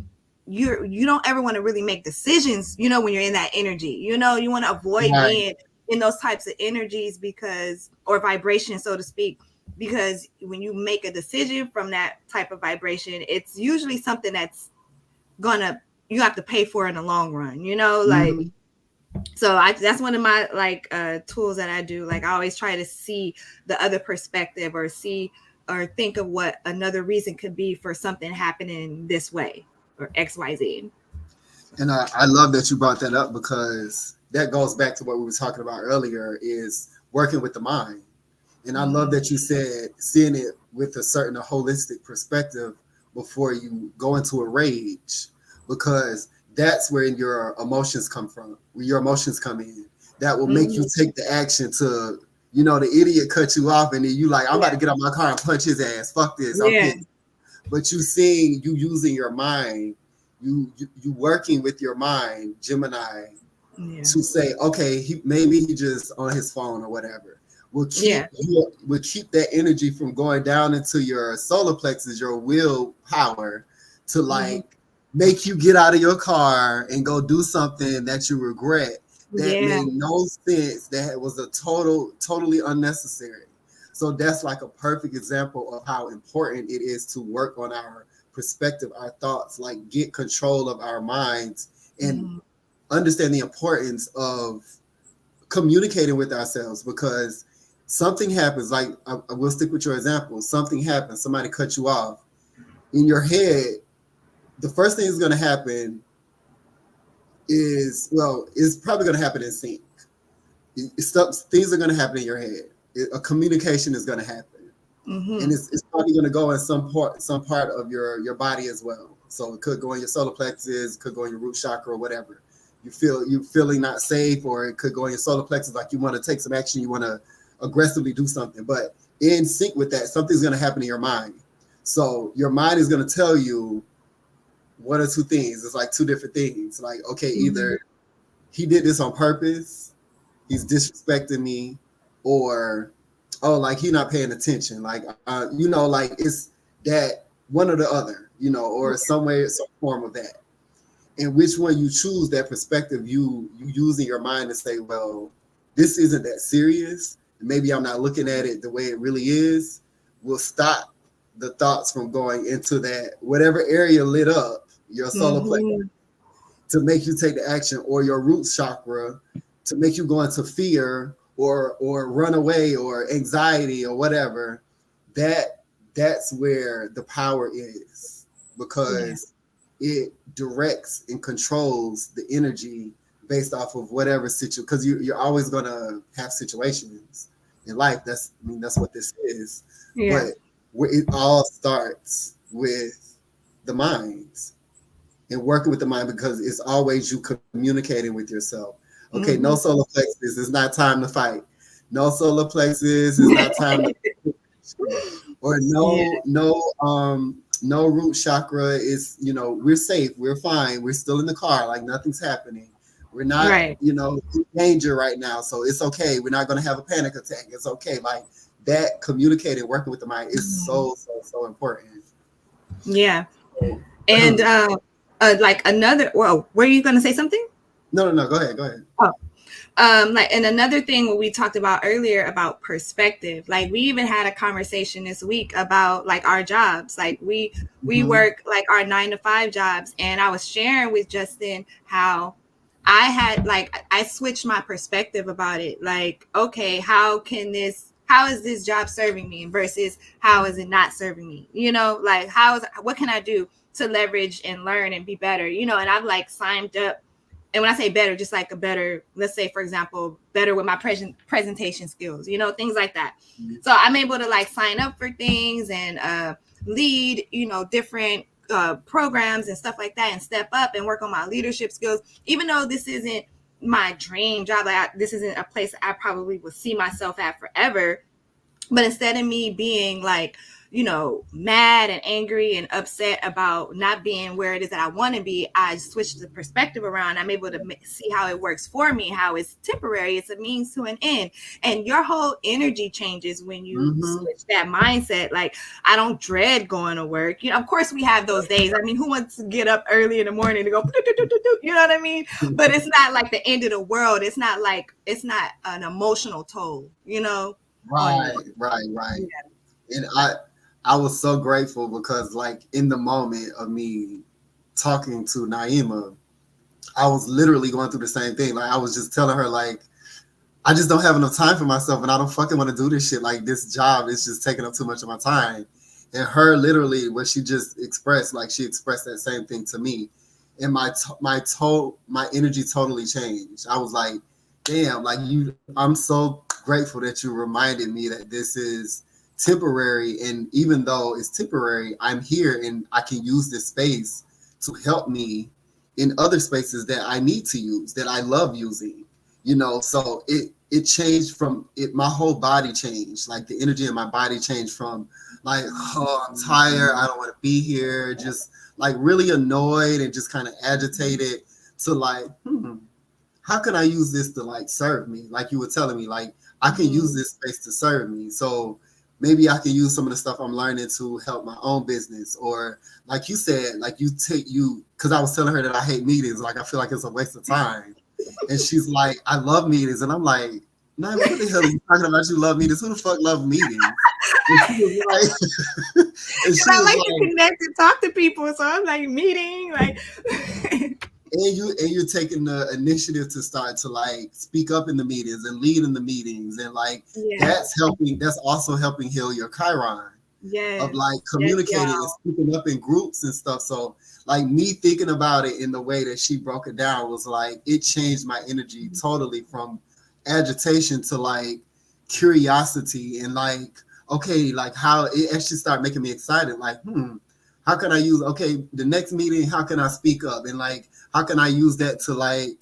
you don't ever want to really make decisions, when you're in that energy. You want to avoid right. being in those types of energies, because, or vibration, so to speak, because when you make a decision from that type of vibration, it's usually something that's gonna, you have to pay for in the long run, like. Hmm. So that's one of my like tools that I do. Like, I always try to see the other perspective, or see or think of what another reason could be for something happening this way, or XYZ. And I love that you brought that up, because that goes back to what we were talking about earlier, is working with the mind. And I love Mm-hmm. that you said seeing it with a certain holistic perspective before you go into a rage, because that's where your emotions come from, where your emotions come in. That will make Mm-hmm. you take the action to, the idiot cut you off, and then you like, I'm about Yeah. to get out my car and punch his ass. Fuck this, I'm Yeah. pissed. But you seeing, you using your mind, you working with your mind, Gemini, Yeah. to say, okay, maybe he just on his phone or whatever. Yeah. Will keep that energy from going down into your solar plexus, your willpower, to Hmm. like make you get out of your car and go do something that you regret, that Yeah. made no sense, that was totally unnecessary. So that's like a perfect example of how important it is to work on our perspective, our thoughts, like get control of our minds and Hmm. understand the importance of communicating with ourselves, because something happens, like I will stick with your example, something happens, somebody cut you off in your head. The first thing is going to happen is, well, it's probably going to happen in sync. Things are going to happen in your head. A communication is going to happen, and Hmm. it's probably going to go in some part of your body as well. So it could go in your solar plexus, could go in your root chakra or whatever. You feeling not safe, or it could go in your solar plexus, like you want to take some action, you want to aggressively do something. But in sync with that, something's going to happen in your mind. So your mind is going to tell you one or two things. It's like two different things. Like, okay, Hmm. either he did this on purpose, he's disrespecting me, or oh, like he not paying attention, like like it's that one or the other, or some way, some form of that. And which one you choose, that perspective, you using your mind to say, well, this isn't that serious, maybe I'm not looking at it the way it really is, will stop the thoughts from going into that whatever area lit up your solar plexus Hmm. to make you take the action, or your root chakra to make you go into fear or run away or anxiety or whatever. That's where the power is, Yeah. because it directs and controls the energy based off of whatever situation, because you're always going to have situations in life. That's what this is. Yeah. But it all starts with the minds and working with the mind, because it's always you communicating with yourself. Okay, no Hmm. solar plexus, it's not time to fight. No solar plexus, it's not time to, or Yeah. no root chakra is, we're safe, we're fine, we're still in the car, like nothing's happening. We're not, Right. in danger right now, so it's okay. We're not going to have a panic attack. It's okay. Like that, communicating, working with the mind is Mhm. so important. Yeah. no, And like another, well, were you going to say something? no, go ahead, go ahead. Oh, like, and another thing we talked about earlier about perspective, like we even had a conversation this week about like our jobs, like we Mm-hmm. work like our 9 to 5 jobs, and I was sharing with Justin how I had like I switched my perspective about it, like okay, how is this job serving me versus how is it not serving me, like what can I do to leverage and learn and be better, and I've like signed up. And when I say better, just like a better, let's say, for example, better with my presentation skills, things like that. So I'm able to like sign up for things and lead, different programs and stuff like that, and step up and work on my leadership skills. Even though this isn't my dream job, like this isn't a place I probably will see myself at forever, but instead of me being like, mad and angry and upset about not being where it is that I want to be, I switched the perspective around. I'm able to see how it works for me, how it's temporary, it's a means to an end. And your whole energy changes when you Mm-hmm. switch that mindset. Like, I don't dread going to work. Of course, we have those days. I mean, who wants to get up early in the morning to go, you know what I mean? But it's not like the end of the world. It's not an emotional toll, on you. Right. And I was so grateful, because like in the moment of me talking to Naima, I was literally going through the same thing. Like I was just telling her, like, I just don't have enough time for myself, and I don't fucking want to do this shit. Like this job is just taking up too much of my time. And her literally, what she just expressed, like she expressed that same thing to me, and my energy totally changed. I was like, damn, like I'm so grateful that you reminded me that this is temporary, and even though it's temporary, I'm here and I can use this space to help me in other spaces that I need to use, that I love using. So it changed from it. My whole body changed. Like the energy in my body changed from like, oh, I'm tired. I don't want to be here. Just like really annoyed and just kind of agitated to like, how can I use this to like serve me? Like you were telling me, like I can use Mhm. this space to serve me. So maybe I can use some of the stuff I'm learning to help my own business. Or like you said, like you take you because I was telling her that I hate meetings. Like I feel like it's a waste of time. And she's like, I love meetings. And I'm like, nah, what the hell are you talking about? You love meetings? Who the fuck love meetings? And she was like, and Because she I was like to like, connect and talk to people. So I'm like meeting, like and you're taking the initiative to start to like speak up in the meetings and lead in the meetings and like yes, that's also helping heal your Chiron of yes, like yes, communicating and y'all. speaking up in groups and stuff. So like me thinking about it in the way that she broke it down was like it changed my energy totally from agitation to like curiosity and like okay, like how it actually started making me excited. Like, how can I use the next meeting? How can I speak up and like how can I use that to like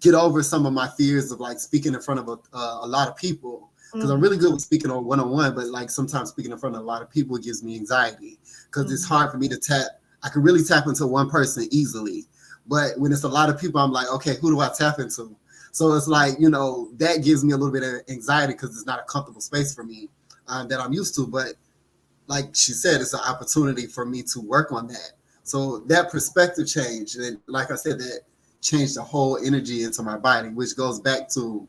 get over some of my fears of like speaking in front of a lot of people because I'm really good Mm-hmm. with speaking on one on one, but like sometimes speaking in front of a lot of people gives me anxiety because it's Mm-hmm. hard for me to tap. I can really tap into one person easily, but when it's a lot of people, I'm like, okay, who do I tap into? So it's like that gives me a little bit of anxiety because it's not a comfortable space for me that I'm used to. But like she said, it's an opportunity for me to work on that. So that perspective change, and like I said, that changed the whole energy into my body, which goes back to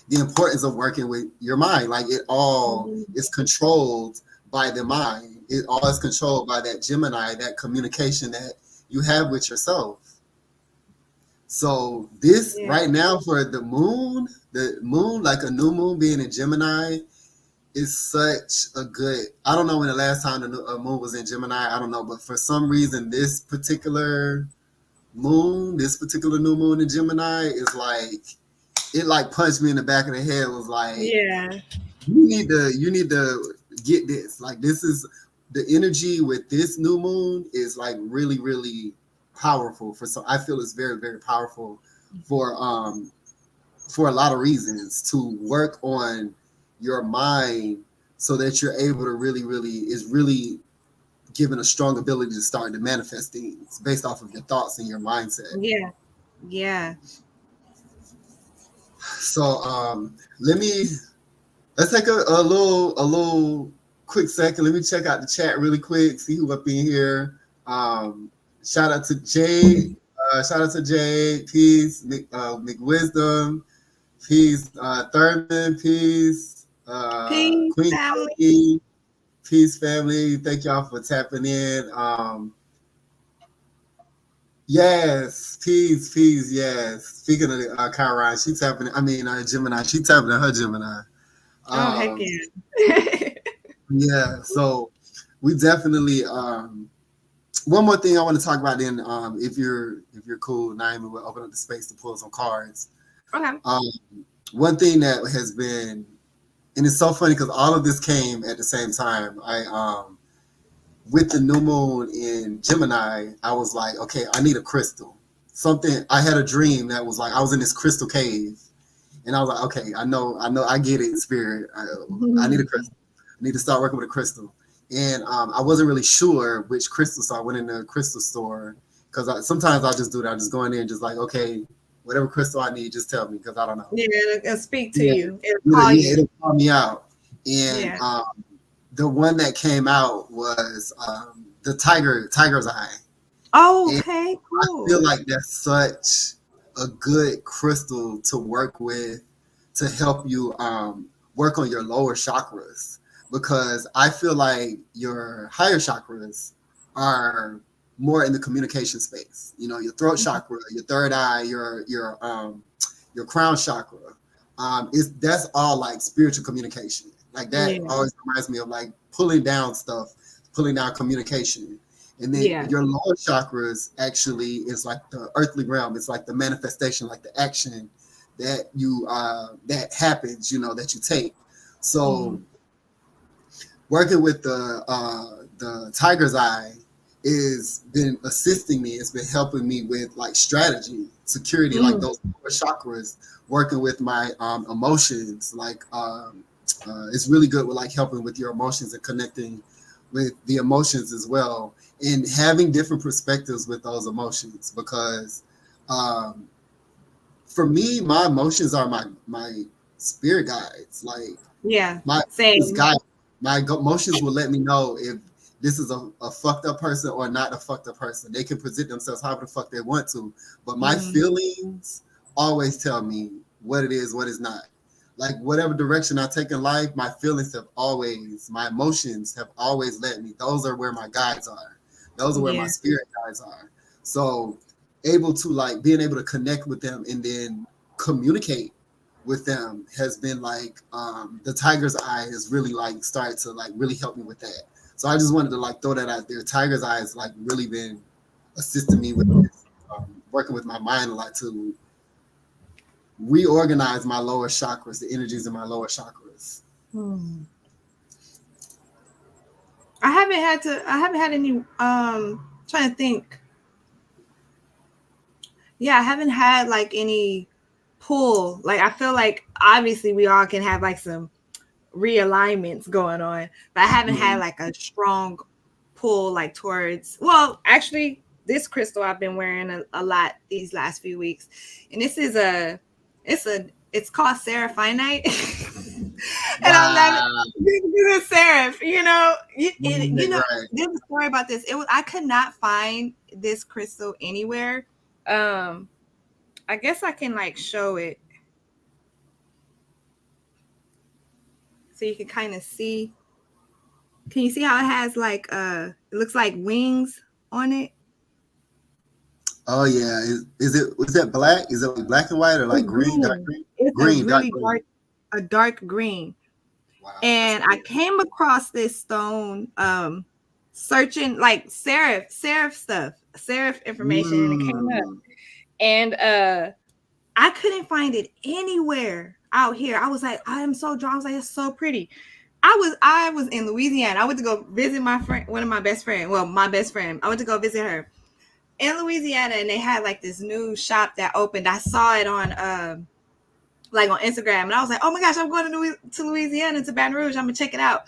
the importance of working with your mind. Like it all Mm-hmm. is controlled by the mind. It all is controlled by that Gemini, that communication that you have with yourself. So this Yeah. right now for the moon, like a new moon being in Gemini, is such a good. I don't know when the last time a moon was in Gemini. I don't know, but for some reason, this particular new moon in Gemini is like it like punched me in the back of the head. It was like Yeah. you need to get this. Like this is the energy with this new moon is like really really powerful for so I feel it's very very powerful for um for a lot of reasons to work on your mind so that you're able to really really is really given a strong ability to start to manifest things based off of your thoughts and your mindset. Yeah. Yeah. So let me let's take a little quick second. Let me check out the chat really quick, see who up in here. Um, shout out to Jade. Shout out to Jade. Peace. McWisdom. Peace. Thurman. Peace. Peace, Queen family. Courtney. Peace, family. Thank y'all for tapping in. Yes, peace, peace, yes. Speaking of Chiron, she tapping. I mean, Gemini. She tapping in her Gemini. Oh, heck Um, yeah. Yeah, so we definitely one more thing I want to talk about then if you're cool, Naomi, we'll open up the space to pull some cards. Okay. Um one thing that has been and it's so funny because all of this came at the same time. I with the new moon in Gemini, I was like, okay, I need a crystal. Something I had a dream that was like I was in this crystal cave and I was like, okay, I know, I get it, spirit. I need a crystal. I need to start working with a crystal. And I wasn't really sure which crystal, so I went in the crystal store because sometimes I just do that. I just go in there and just like, okay, whatever crystal I need, just tell me because I don't know. Yeah, it'll speak to Yeah, you. It'll call yeah, you. it'll call me out. And Yeah. the one that came out was the tiger's eye. Oh, And okay, I feel cool. like that's such a good crystal to work with to help you work on your lower chakras because I feel like your higher chakras are more in the communication space. You know, your throat chakra, your third eye, your crown chakra. Is that's all like spiritual communication. Like that Yeah. always reminds me of like pulling down stuff, pulling down communication. And then Yeah. your lower chakras actually is like the earthly realm. It's like the manifestation, like the action that that happens, that you take. So Mm-hmm. working with the tiger's eye is been assisting me. It's been helping me with like strategy, security, like Mm, those lower chakras, working with my emotions. It's really good with like helping with your emotions and connecting with the emotions as well, and having different perspectives with those emotions. Because um, for me, my emotions are my spirit guides. Like yeah, my this same. guy, emotions will let me know if this is a fucked up person or not a fucked up person. They can present themselves however the fuck they want to, but my Mm, feelings always tell me what it is, what is not. Like whatever direction I take in life, my emotions have always led me. Those are where my guides are. Those are where my yeah, spirit guides are. So able to like being able to connect with them and then communicate with them has been like the tiger's eye has really like started to like really help me with that. So I just wanted to like throw that out there. Tiger's eye has like really been assisting me with this, working with my mind a lot to reorganize my lower chakras, the energies in my lower chakras. mm. I haven't had any. Trying to think. Yeah, I haven't had like any pull. Like I feel like obviously we all can have like some realignments going on, but I haven't had Mm. like a strong pull like towards. Well, actually, this crystal I've been wearing a lot these last few weeks, and it's called Seraphinite, and I'm not. Wow. This is seraph, Right. there's a story about this. It was I could not find this crystal anywhere. Um, I guess I can like show it so you can kind of see. Can you see how it has like it looks like wings on it? Oh yeah. Is that black? Is it like black and white or like It's green, dark green. green? It's a Green, dark really green. dark green. Wow, that's And I cool. came across this stone searching like seraph stuff, seraph information, and it came up. Mm. And I couldn't find it anywhere out here. I was like, I am so drawn. I was like, it's so pretty. I was in Louisiana. I went to go visit my friend, one of my best friend. Well, my best friend. I went to go visit her in Louisiana, and they had like this new shop that opened. I saw it on like on Instagram, and I was like, oh my gosh, I'm going to Louisiana, to Baton Rouge. I'm gonna check it out.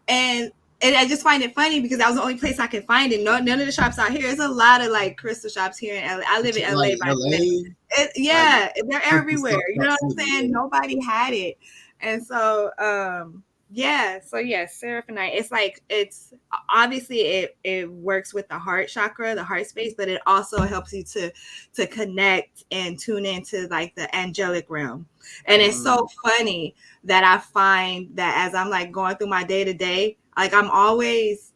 And I just find it funny because that was the only place I could find it. No, none of the shops out here. There's a lot of like crystal shops here in LA. I live in LA, Like by the way. LA, like Yeah, they're Crystal everywhere. You know Park what I'm City. saying? Yeah. Nobody had it, and so yeah. So yeah, Seraphonite. It's like it's obviously it works with the heart chakra, the heart space, but it also helps you to connect and tune into like the angelic realm. And it's so Mm. funny that I find that as I'm like going through my day to day, like I'm always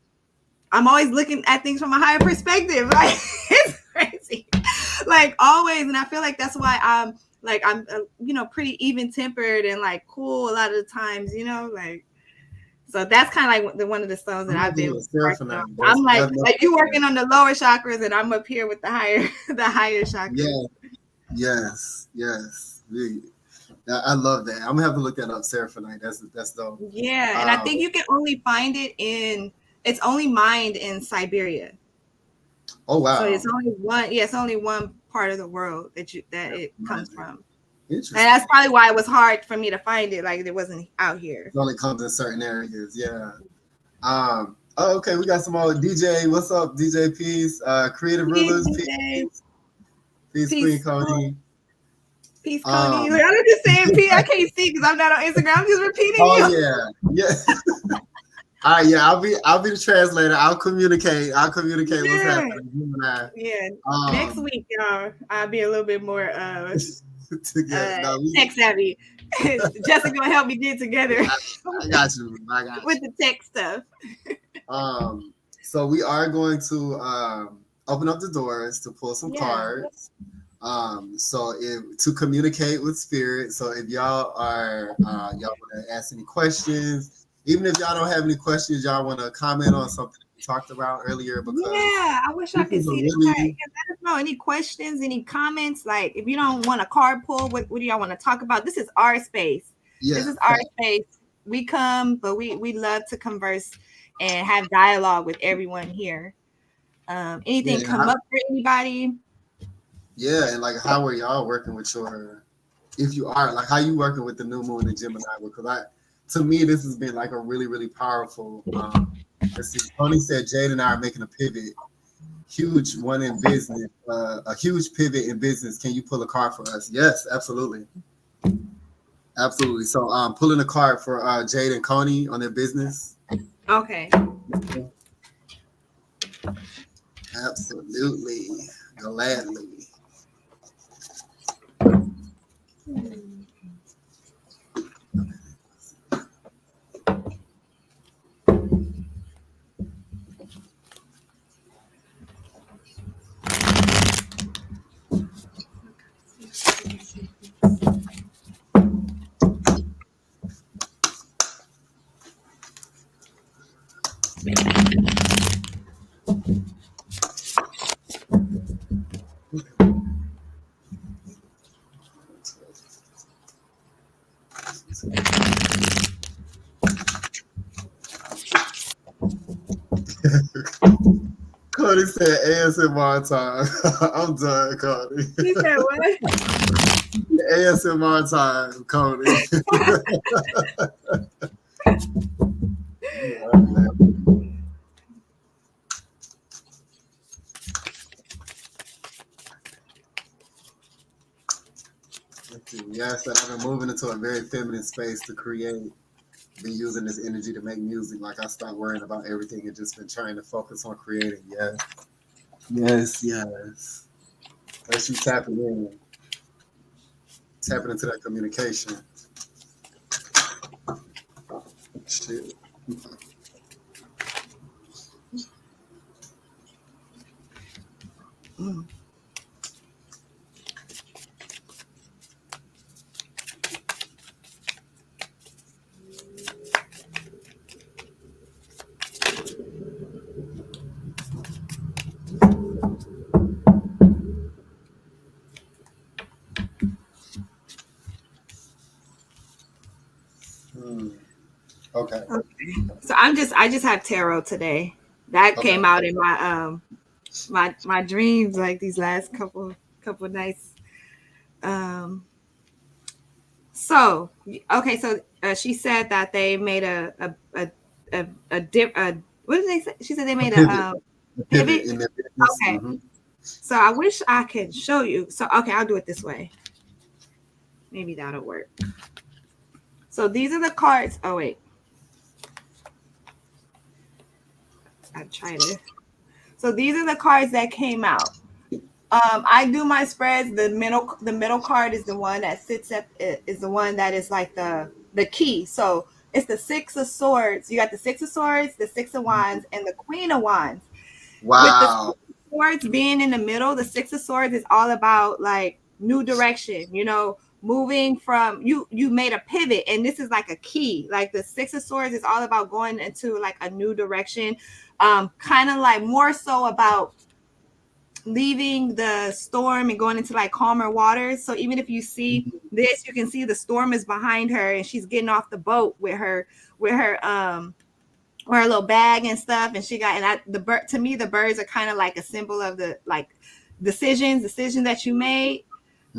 looking at things from a higher perspective. Like it's crazy, like always. And I feel like that's why I'm pretty even tempered and like cool a lot of the times. Like so that's kind of like one of the stones that I'm gonna have I've to been look at working on. Seraphonite. I'm I've like never like you heard that. working on the lower chakras, and I'm up here with the higher the higher chakras. Yeah, yes, yes. Really. I love that. I'm gonna have to look that up, Seraphonite. That's dope. Yeah, and I Um, think you can only find it in it's only mined in Siberia. oh So wow. it's only one, yeah, it's only one part of the world that it comes Seraphonite. from. And that's Interesting. probably why it was hard for me to find it. Like it wasn't out here. It only comes in certain areas. Yeah. Oh, okay. We got some more DJ. What's up, DJ Peace? Creative Peace, Rulers. Peace, DJ. peace, peace, Queen Peace, Cody. peace, Cody. Um, Like, I'm just saying peace. I can't see because I'm not on Instagram. I'm just repeating oh you. yeah, yeah. All right, yeah. I'll be the translator. I'll communicate. I'll communicate what's Yeah, happening. You and I. yeah. Next Um, week, y'all, I'll be a little bit more together. No, tech savvy. Jessica gonna help me get together I, I got you. I got with the tech stuff. you. So we are going to open up the doors to pull some Yeah. cards. So if to communicate with spirit. So if y'all want to ask any questions, even if y'all don't have any questions, y'all want to comment on something we talked about earlier, because Yeah, I wish I this could is a see the chat. really Yeah, let us know any questions, any comments. Like, if you don't want a card pull, what do y'all want to talk about? This is our space. This yeah. is our space. We come, but we love to converse and have dialogue with everyone here. Yeah, Anything and come up for anybody? yeah, and like how are y'all working with your, if you are, like how you working with the new moon in Gemini? Because to me, this has been like a really, really powerful. Let's see, Tony said Jade and I are making a pivot, huge one in business, a huge pivot in business. Can you pull a card for us? Yes, absolutely, absolutely. So, pulling a card for Jade and Coney on their business. Okay. Absolutely, gladly. Cody said ASMR time. I'm done, Cody. You said what? ASMR time, Cody. Yes, and I've been moving into a very feminine space to create. Been using this energy to make music. Like I stopped worrying about everything and just been trying to focus on creating. Yes, yes, yes. As you tapping into that communication. Shit. Mm. Hmm. Okay. Okay. So I just have tarot today. That Okay. came out in my dreams like these last couple nights. Um so okay, so she said that they made a what did they say? She said they A made pivot. A a pivot pivot. in their business. Okay. So I wish I could show you. So okay, I'll do it this way. Maybe that'll work. So these are the cards. Oh wait, I try to. So these are the cards that came out. I do my spreads. The middle card is the one that sits at is the one that is like the key. So it's the Six of Swords. You got the Six of Swords, the Six of Wands, and the Queen of Wands. With the Wow. Swords being in the middle, the Six of Swords is all about like new direction. Moving from you made a pivot, and this is like a key. Like the Six of Swords is all about going into like a new direction. Kind of like more so about leaving the storm and going into like calmer waters. So even if you see this, you can see the storm is behind her and she's getting off the boat with her little bag and stuff. And she got the bird to me, the birds are kind of like a symbol of the like decisions that you made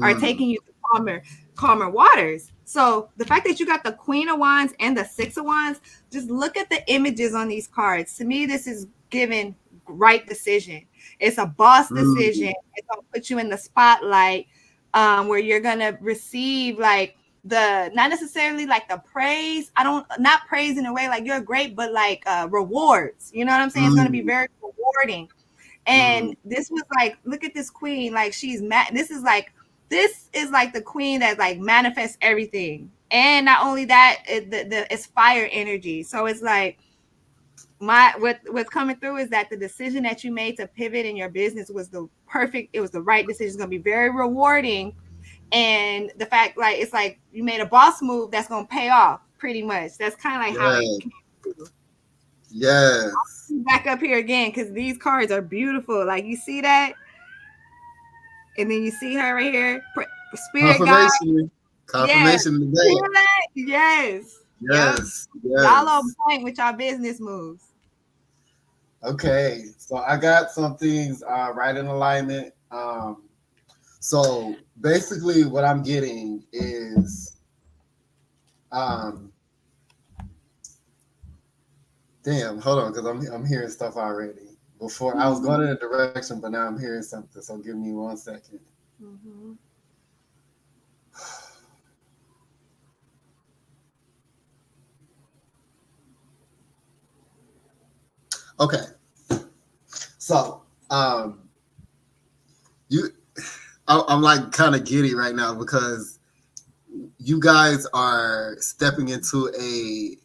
are Mm. taking you to calmer waters. So the fact that you got the Queen of Wands and the Six of Wands, just look at the images on these cards. To me, this is giving right decision. It's a boss Mm. decision. It's gonna put you in the spotlight, where you're gonna receive like the not necessarily like the praise. I don't not praise in a way like you're great, but like rewards. You know what I'm saying? It's gonna be Mm. very rewarding. Mm. And this was like, look at this queen. Like she's this is like the queen that like manifests everything. And not only that, it's fire energy. So it's like what's coming through is that the decision that you made to pivot in your business was it was the right decision. It's gonna be very rewarding. And the fact like it's like you made a boss move that's gonna pay off pretty much. That's kind of like how it Yes. came through. Yes. Back up here again because these cards are beautiful. Like you see that, and then you see her right here, spirit guide. Confirmation. Yeah, Confirmation hear today. that? Yes. Yep. Yes. Y'all on Yes. point with y'all business moves. Okay, so I got some things right in alignment. So basically, what I'm getting is, um, damn, hold on, because I'm hearing stuff already. Before I was going in a direction, but now I'm hearing something. So give me 1 second. Mm-hmm. Okay, so you, I'm like kind of giddy right now because you guys are stepping into a.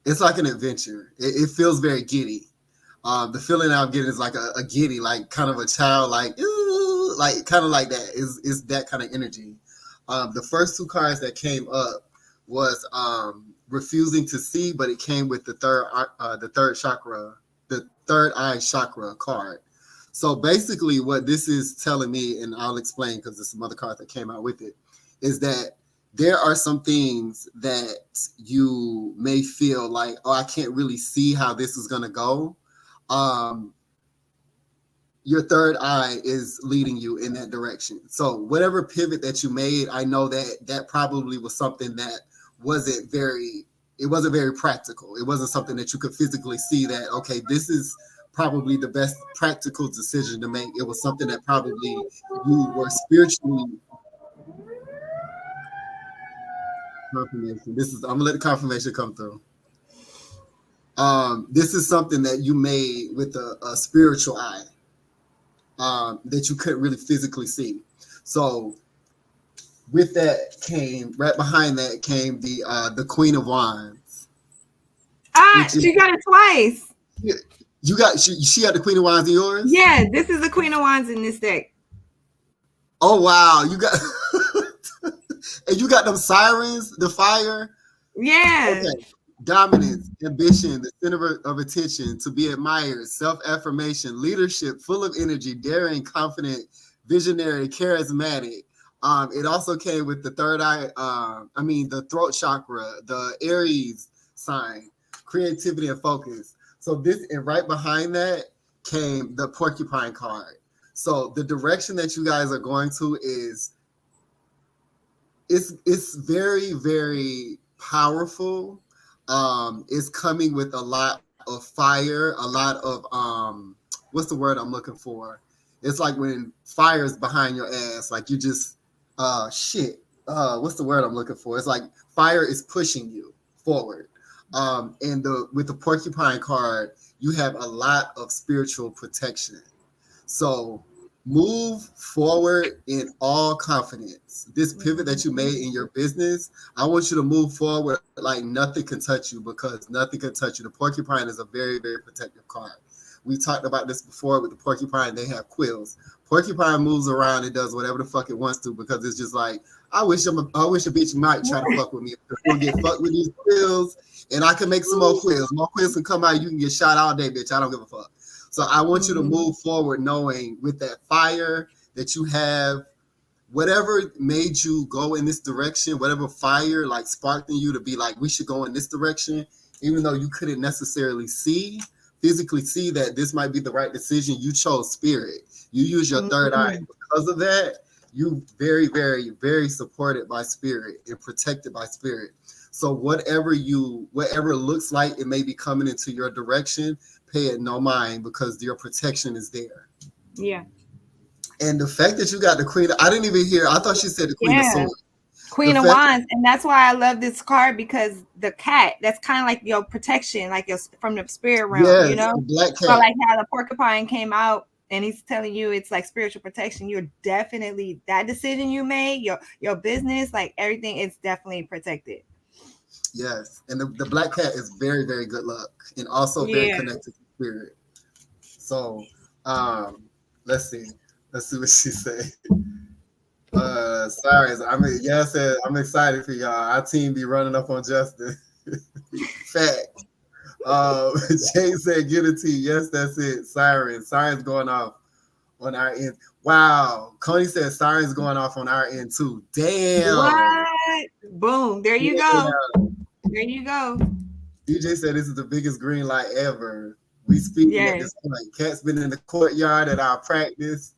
It's like an adventure. It feels very giddy. The feeling I'm getting is like a giddy, like kind of a child, like ooh, like kind of like that. Is that kind of energy? The first two cards that came up was refusing to see, but it came with the third chakra, the third eye chakra card. So basically, what this is telling me, and I'll explain because there's some other cards that came out with it, is that there are some things that you may feel like, oh, I can't really see how this is going to go. um, your third eye is leading you in that direction. So whatever pivot that you made, I know that that probably was something that wasn't very, it wasn't very practical. It wasn't something that you could physically see that, okay, this is probably the best practical decision to make. It was something that probably you were spiritually confirmation. This is, I'm gonna let the confirmation come through. This is something that you made with a spiritual eye, that you couldn't really physically see. So with that came, right behind that came the Queen of Wands, Ah, which is, she got it twice. you got, she got the Queen of Wands in yours. Yeah, this is the Queen of Wands in this deck. Oh wow, you got and you got them sirens, the fire. Yeah. Okay. Dominance, ambition, the center of attention, to be admired, self affirmation, leadership, full of energy, daring, confident, visionary, charismatic. It also came with the third eye, the throat chakra, the Aries sign, creativity and focus. So this, and right behind that came the porcupine card. So the direction that you guys are going to is, it's very very powerful. It's coming with a lot of fire, a lot of what's the word I'm looking for? It's like when fire is behind your ass, like you just shit. What's the word I'm looking for? It's like fire is pushing you forward. And the with the porcupine card, you have a lot of spiritual protection. So move forward in all confidence. This pivot that you made in your business, I want you to move forward like nothing can touch you, because nothing can touch you. The porcupine is a very, very protective card. We talked about this before with the porcupine, they have quills. Porcupine moves around and does whatever the fuck it wants to, because it's just like, I wish a bitch might try to fuck with me. We'll get fucked with these quills, and I can make some more quills. More quills can come out. You can get shot all day, bitch. I don't give a fuck. So I want you to Mhm. move forward knowing with that fire that you have, whatever made you go in this direction, whatever fire like sparked in you to be like, we should go in this direction, even though you couldn't necessarily physically see that this might be the right decision, you chose spirit. You use your third eye. Mhm. Because of that, you very, very, very supported by spirit and protected by spirit. So whatever looks like it may be coming into your direction, pay it no mind, because your protection is there. Yeah. And the fact that you got the queen, I didn't even hear. I thought she said the queen of Yeah. swords. The Queen of fact, Wands, and that's why I love this card because the cat, that's kind of like your protection, like your from the spirit realm, you yes, know. the black So cat. like how the porcupine came out and he's telling you it's like spiritual protection. You're definitely that decision you made, your business, like everything is definitely protected. Yes, and the black cat is very, very good luck, and also very Yeah. connected to spirit. So, um, let's see, let's see what she say. Sorry, yes, I'm excited for y'all. Our team be running up on Justin. Fact. Jay said, "Get a T." Yes, that's it. Sirens going off on our end. Wow. Coney said sirens going off on our end too. Damn. What? Boom. There you go. Yeah. There you go. DJ said this is the biggest green light ever. We speeding at Yes. this point. Cat's been in the courtyard at our practice.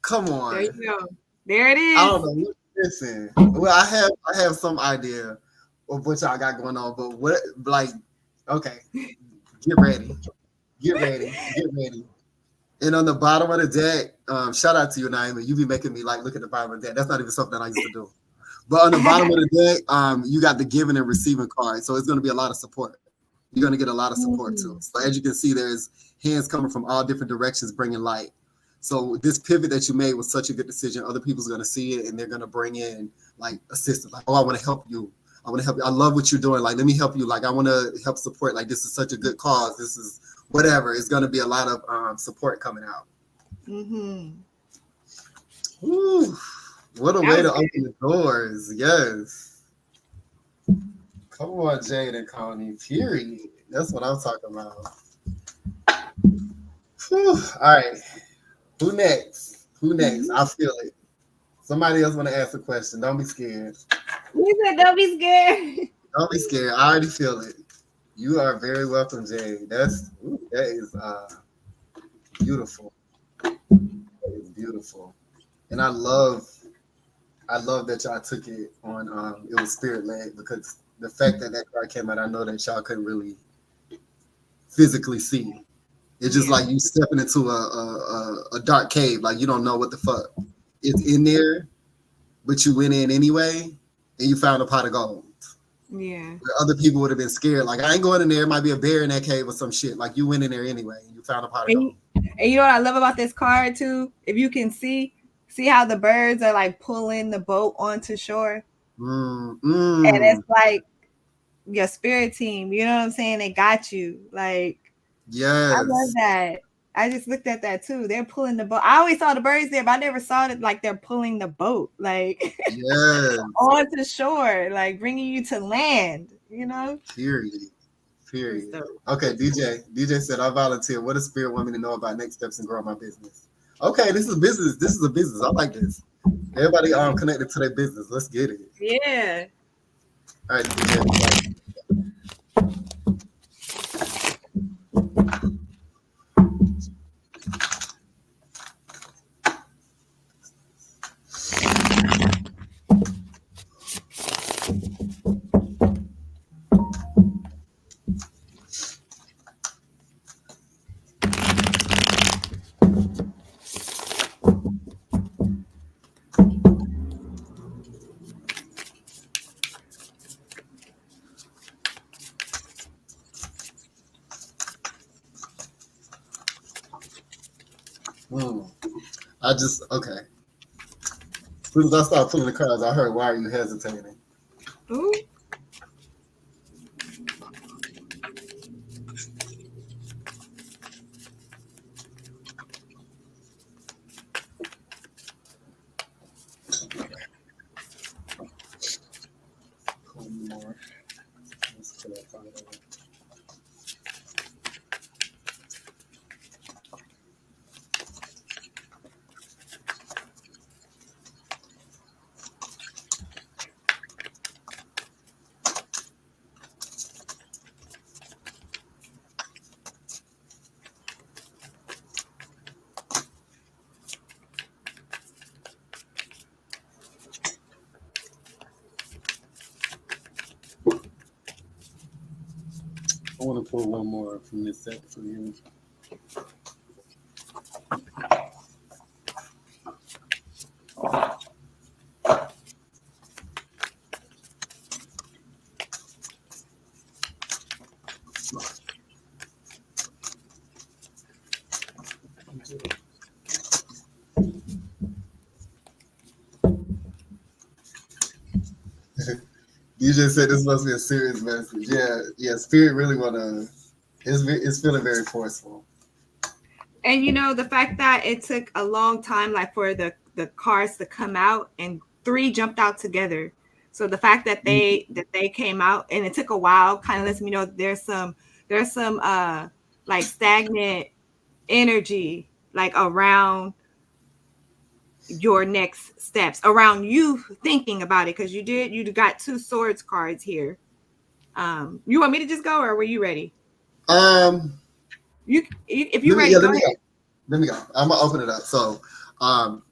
Come There on. you go. There it I is. don't know. Listen. Well, I have some idea of what y'all got going on, but what like okay, get ready. Get ready. Get ready. And on the bottom of the deck, shout out to you, Naima. You be making me like look at the bottom of the deck. That's not even something I used to do. But on the bottom of the deck, you got the giving and receiving card. So it's going to be a lot of support. You're going to get a lot of support too. Mm. So as you can see, there's hands coming from all different directions bringing light. So this pivot that you made was such a good decision. Other people's going to see it and they're going to bring in like assistance. Like, oh, I want to help you. I want to help you. I love what you're doing. Like, let me help you. Like, I want to help support. Like, this is such a good cause. This is whatever. It's going to be a lot of support coming out. Mm-hmm. Woo. What a That way was to open the doors. Yes. Come on, Jade and Connie. Period. That's what I'm talking about. Whew. All right. Who next? Who next? good. I feel it. Somebody else want to ask a question. Don't be scared. You said don't be scared. Don't be scared. I already feel it. You are very welcome, Jade. That is beautiful. That is beautiful. And I love that y'all took it on it was spirit led because the fact that that card came out, I know that y'all couldn't really physically see. It's just Yeah. like you stepping into a dark cave, like you don't know what the fuck is in there, but you went in anyway and you found a pot of gold. Yeah. Where other people would have been scared, like I ain't going in there. It might be a bear in that cave or some shit. Like you went in there anyway and you found a pot of And gold. you, and you know what I love about this card too? If you can see how the birds are like pulling the boat onto shore. Mm, And it's mm, like your spirit team, you know what I'm saying? They got you. Like I love yes, that. I just looked at that too. They're pulling the boat. I always saw the birds there, but I never saw it like they're pulling the boat like yes. onto shore, like bringing you to land, you know? Period. It's Period. dope. Okay, DJ. DJ said, I volunteer. What does spirit want me to know about next steps and grow my business? Okay, this is business. This is a business. I like this. Everybody connected to their business. Let's get it. Yeah. All right, DJ. Hmm. Okay. As soon as I started pulling the cards, I heard, why are you hesitating? Ooh. One more. Let's pull that card over. I want to pull one more from this set for you. You just said this must be a serious message. Yeah, yeah. Spirit really wanna. It's feeling very forceful. And you know, the fact that it took a long time like for the cards to come out and three jumped out together. So the fact that they came out and it took a while kind of lets me know there's some like stagnant energy like around your next steps, around you thinking about it, because you got two swords cards here. You want me to just go, or were you ready? Um, If you're ready, let go me ahead. go. Let me go. I'm gonna open it up. So, um,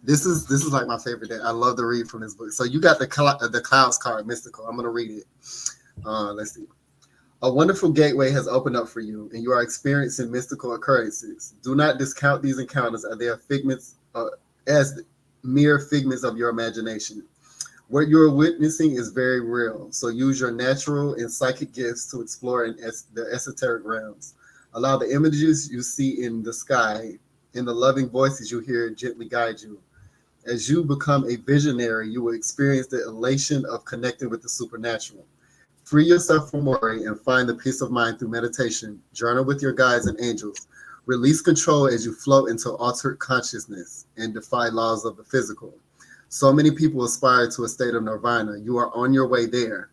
this is like my favorite day. I love to read from this book. So you got the clouds card, mystical. I'm gonna read it. Let's see. A wonderful gateway has opened up for you, and you are experiencing mystical occurrences. Do not discount these encounters as they are figments, as mere figments of your imagination. What you are witnessing is very real, so use your natural and psychic gifts to explore the esoteric realms. Allow the images you see in the sky and the loving voices you hear gently guide you. As you become a visionary, you will experience the elation of connecting with the supernatural. Free yourself from worry and find the peace of mind through meditation. Journal with your guides and angels. Release control as you float into altered consciousness and defy laws of the physical. So many people aspire to a state of nirvana. You are on your way there.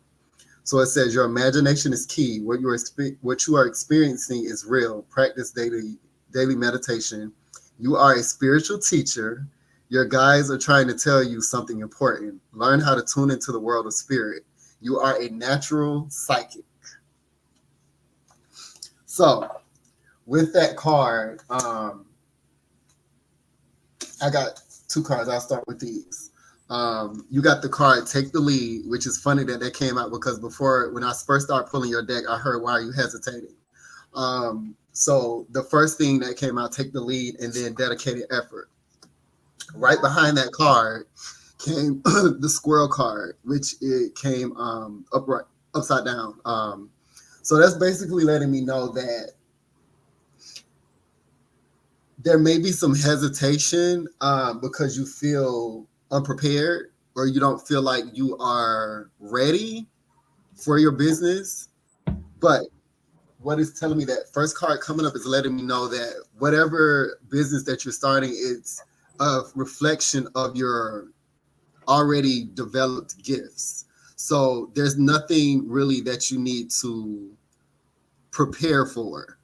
So it says your imagination is key. What you are experiencing is real. Practice daily meditation. You are a spiritual teacher. Your guides are trying to tell you something important. Learn how to tune into the world of spirit. You are a natural psychic. So with that card, I got two cards. I'll start with these. You got the card "Take the Lead," which is funny that came out because before, when I first started pulling your deck, I heard "Why are you hesitating?" So the first thing that came out, "Take the Lead," and then "Dedicated Effort." Right behind that card came the squirrel card, which it came upright, upside down. So that's basically letting me know that there may be some hesitation because you feel unprepared or you don't feel like you are ready for your business. But what is telling me that first card coming up is letting me know that whatever business that you're starting, it's a reflection of your already developed gifts. So there's nothing really that you need to prepare for.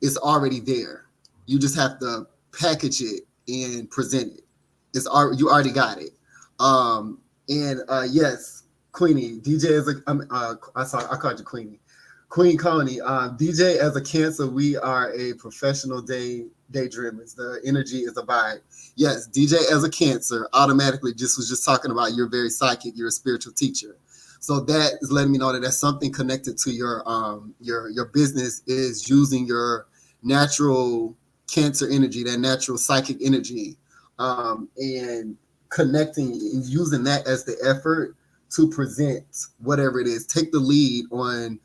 It's already there. You just have to package it and present it. You already got it. And yes, Queenie, DJ is I sorry, I called you Queenie. Queen Coney, DJ as a Cancer, we are a professional daydreamers. The energy is a vibe. Yes, DJ as a Cancer, automatically just was just talking about you're very psychic, you're a spiritual teacher. So that is letting me know that that's something connected to your business is using your natural Cancer energy, that natural psychic energy, and connecting and using that as the effort to present whatever it is. Take the lead on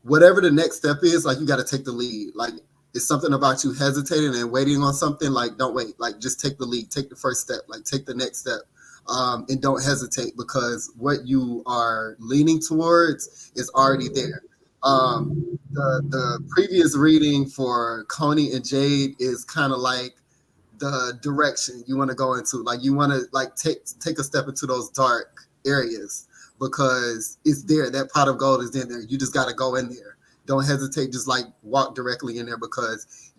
whatever the next step is. Like, you got to take the lead. Like, it's something about you hesitating and waiting on something. Like, don't wait. Like, just take the lead. Take the first step. Like, take the next step. And don't hesitate, because what you are leaning towards is already there. The previous reading for Coney and Jade is kind of like the direction you want to go into. Like, you want to like take a step into those dark areas because it's there. That pot of gold is in there. You just got to go in there. Don't hesitate. Just like walk directly in there, because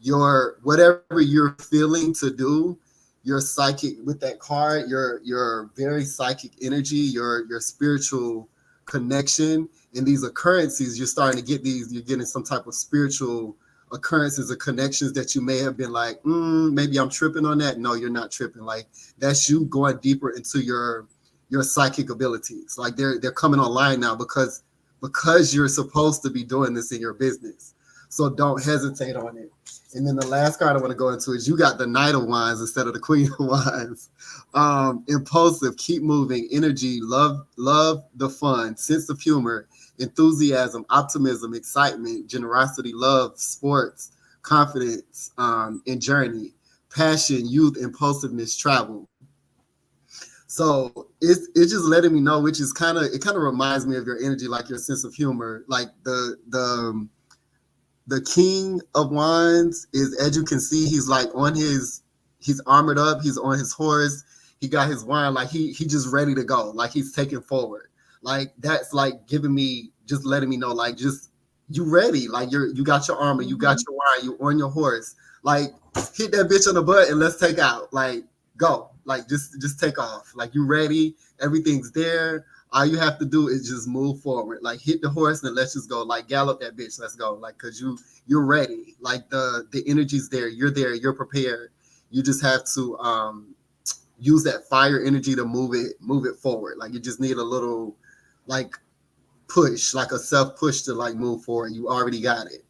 whatever you're feeling to do, your psychic with that card, your very psychic energy, your spiritual connection, and these occurrences, you're starting to get these. You're getting some type of spiritual occurrences or connections that you may have been like, maybe I'm tripping on that. No, you're not tripping. Like, that's you going deeper into your psychic abilities. Like, they're coming online now because you're supposed to be doing this in your business. So don't hesitate on it. And then the last card I want to go into is you got the Knight of Wands instead of the Queen of Wands. Impulsive, keep moving, energy, love the fun, sense of humor, enthusiasm, optimism, excitement, generosity, love, sports, confidence, and journey, passion, youth, impulsiveness, travel. So it's just letting me know, which is kind of reminds me of your energy, like your sense of humor, like the King of Wands is, as you can see, he's like he's armored up, he's on his horse, he got his wand, like he just ready to go, like he's taking forward. Like, that's like giving me, just letting me know, like, just you ready, like you got your armor, you got your wand, you on your horse, like hit that bitch on the butt and let's take out, like go, like just take off, like you ready, everything's there. All you have to do is just move forward. Like hit the horse and let's just go. Like gallop that bitch. Let's go. Like cause you're ready. Like the energy's there. You're there. You're prepared. You just have to use that fire energy to move it forward. Like you just need a little like push, like a self push to like move forward. You already got it.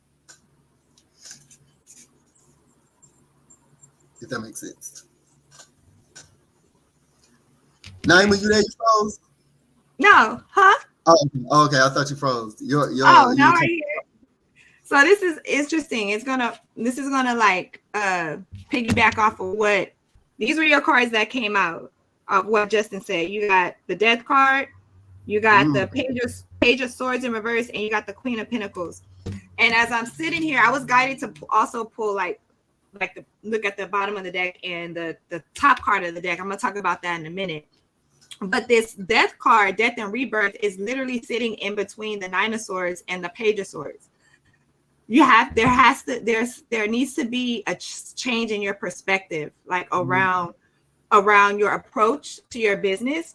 If that makes sense. Okay. Naima, you there? You froze? No, huh? Oh, okay. I thought you froze. Oh, now You. right here. So this is interesting. This is gonna like piggyback off of what these were your cards that came out of what Justin said. You got the Death card, you got Mm, the Page of Swords in reverse, and you got the Queen of Pentacles. And as I'm sitting here, I was guided to also pull like the look at the bottom of the deck and the top card of the deck. I'm gonna talk about that in a minute. But this Death card, Death and Rebirth, is literally sitting in between the Nine of Swords and the Page of Swords. There needs to be a change in your perspective, like mm, around your approach to your business,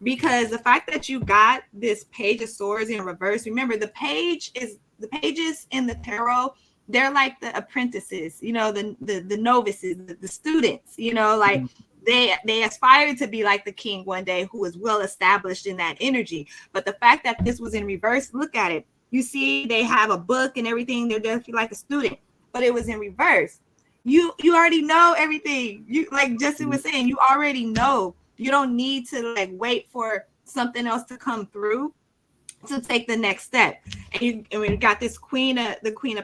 because the fact that you got this Page of Swords in reverse, remember the pages in the tarot, they're like the apprentices, the novices, the students, like mm, they aspire to be like the king one day who is well established in that energy. But the fact that this was in reverse, look at it. You see, they have a book and everything. They're just like a student, but it was in reverse. You already know everything. You, like Justin mm, was saying, you already know. You don't need to like wait for something else to come through to take the next step. And we got this Queen of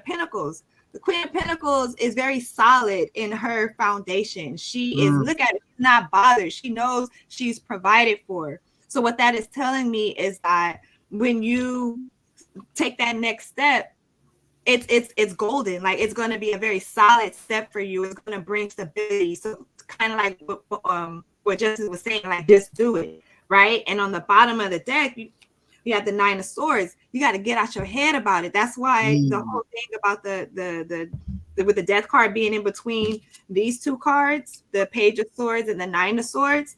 Pentacles. The Queen of Pentacles is very solid in her foundation. She is, mm, look at it, she's not bothered. She knows she's provided for. So what that is telling me is that when you take that next step, it's golden. Like it's going to be a very solid step for you. It's going to bring stability. So kind of like what Justin was saying, like just do it, right? And on the bottom of the deck, you have the Nine of Swords. You got to get out your head about it. That's why the mm. whole thing about the with the Death card being in between these two cards, the Page of Swords and the Nine of Swords,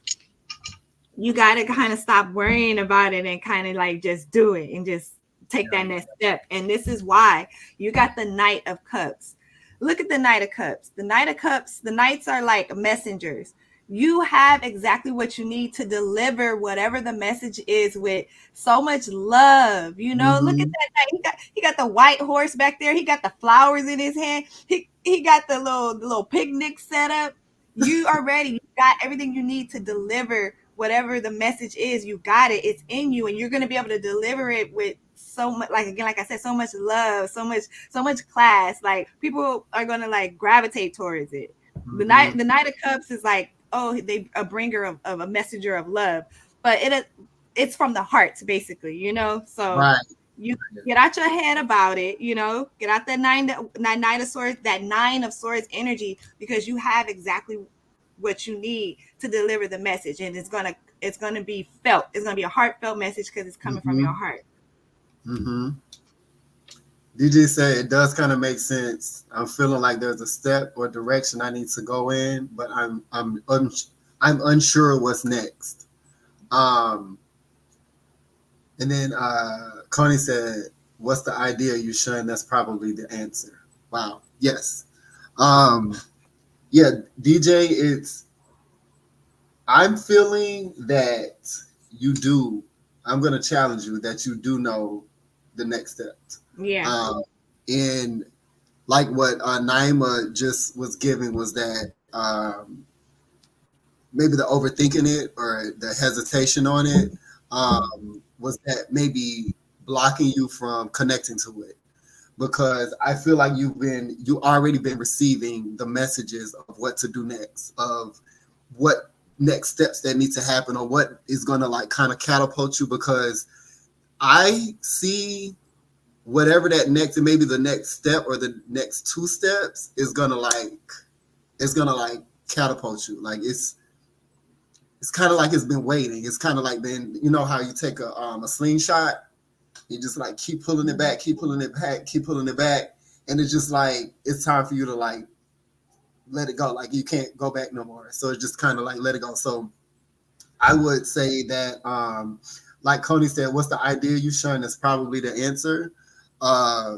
you got to kind of stop worrying about it and kind of like just do it and just take that next step. And this is why you got the Knight of Cups. Look at the Knight of Cups. The Knight of Cups, the knights are like messengers. You have exactly what you need to deliver whatever the message is with so much love. Look at Mm-hmm. that knight. He got the white horse back there. He got the flowers in his hand. He got the little picnic set up. You are ready. You got everything you need to deliver whatever the message is. You got it. It's in you, and you're going to be able to deliver it with so much, like, again, like I said, so much love, so much class. Like people are going to like gravitate towards it. Mm-hmm. The Knight of Cups is like, oh, they a bringer of a messenger of love, but it's from the heart basically. So Right. you get out your head about it. Get out that nine of swords, that Nine of Swords energy, because you have exactly what you need to deliver the message, and it's gonna be felt. It's gonna be a heartfelt message because it's coming from your Mm-hmm. heart. Mm-hmm. DJ said it does kind of make sense. I'm feeling like there's a step or direction I need to go in, but I'm unsure what's next. Um, and then Connie said, "What's the idea you showing?" That's probably the answer. Wow. Yes. Um, yeah, DJ. I'm feeling that you do. I'm going to challenge you that you do know the next steps. Yeah. Um, and like what Naima just was giving was that maybe the overthinking it or the hesitation on it was that maybe blocking you from connecting to it, because I feel like you already been receiving the messages of what to do next, of what next steps that need to happen, or what is going to like kind of catapult you, because I see whatever that next, and maybe the next step or the next two steps is gonna like, it's gonna like catapult you. Like it's kind of like it's been waiting. It's kind of like been, you know how you take a slingshot, you just like keep pulling it back, keep pulling it back, keep pulling it back, and it's just like it's time for you to like let it go. Like you can't go back no more. So it's just kind of like let it go. So I would say that like Coney said, what's the idea you sharing? That's probably the answer. Uh,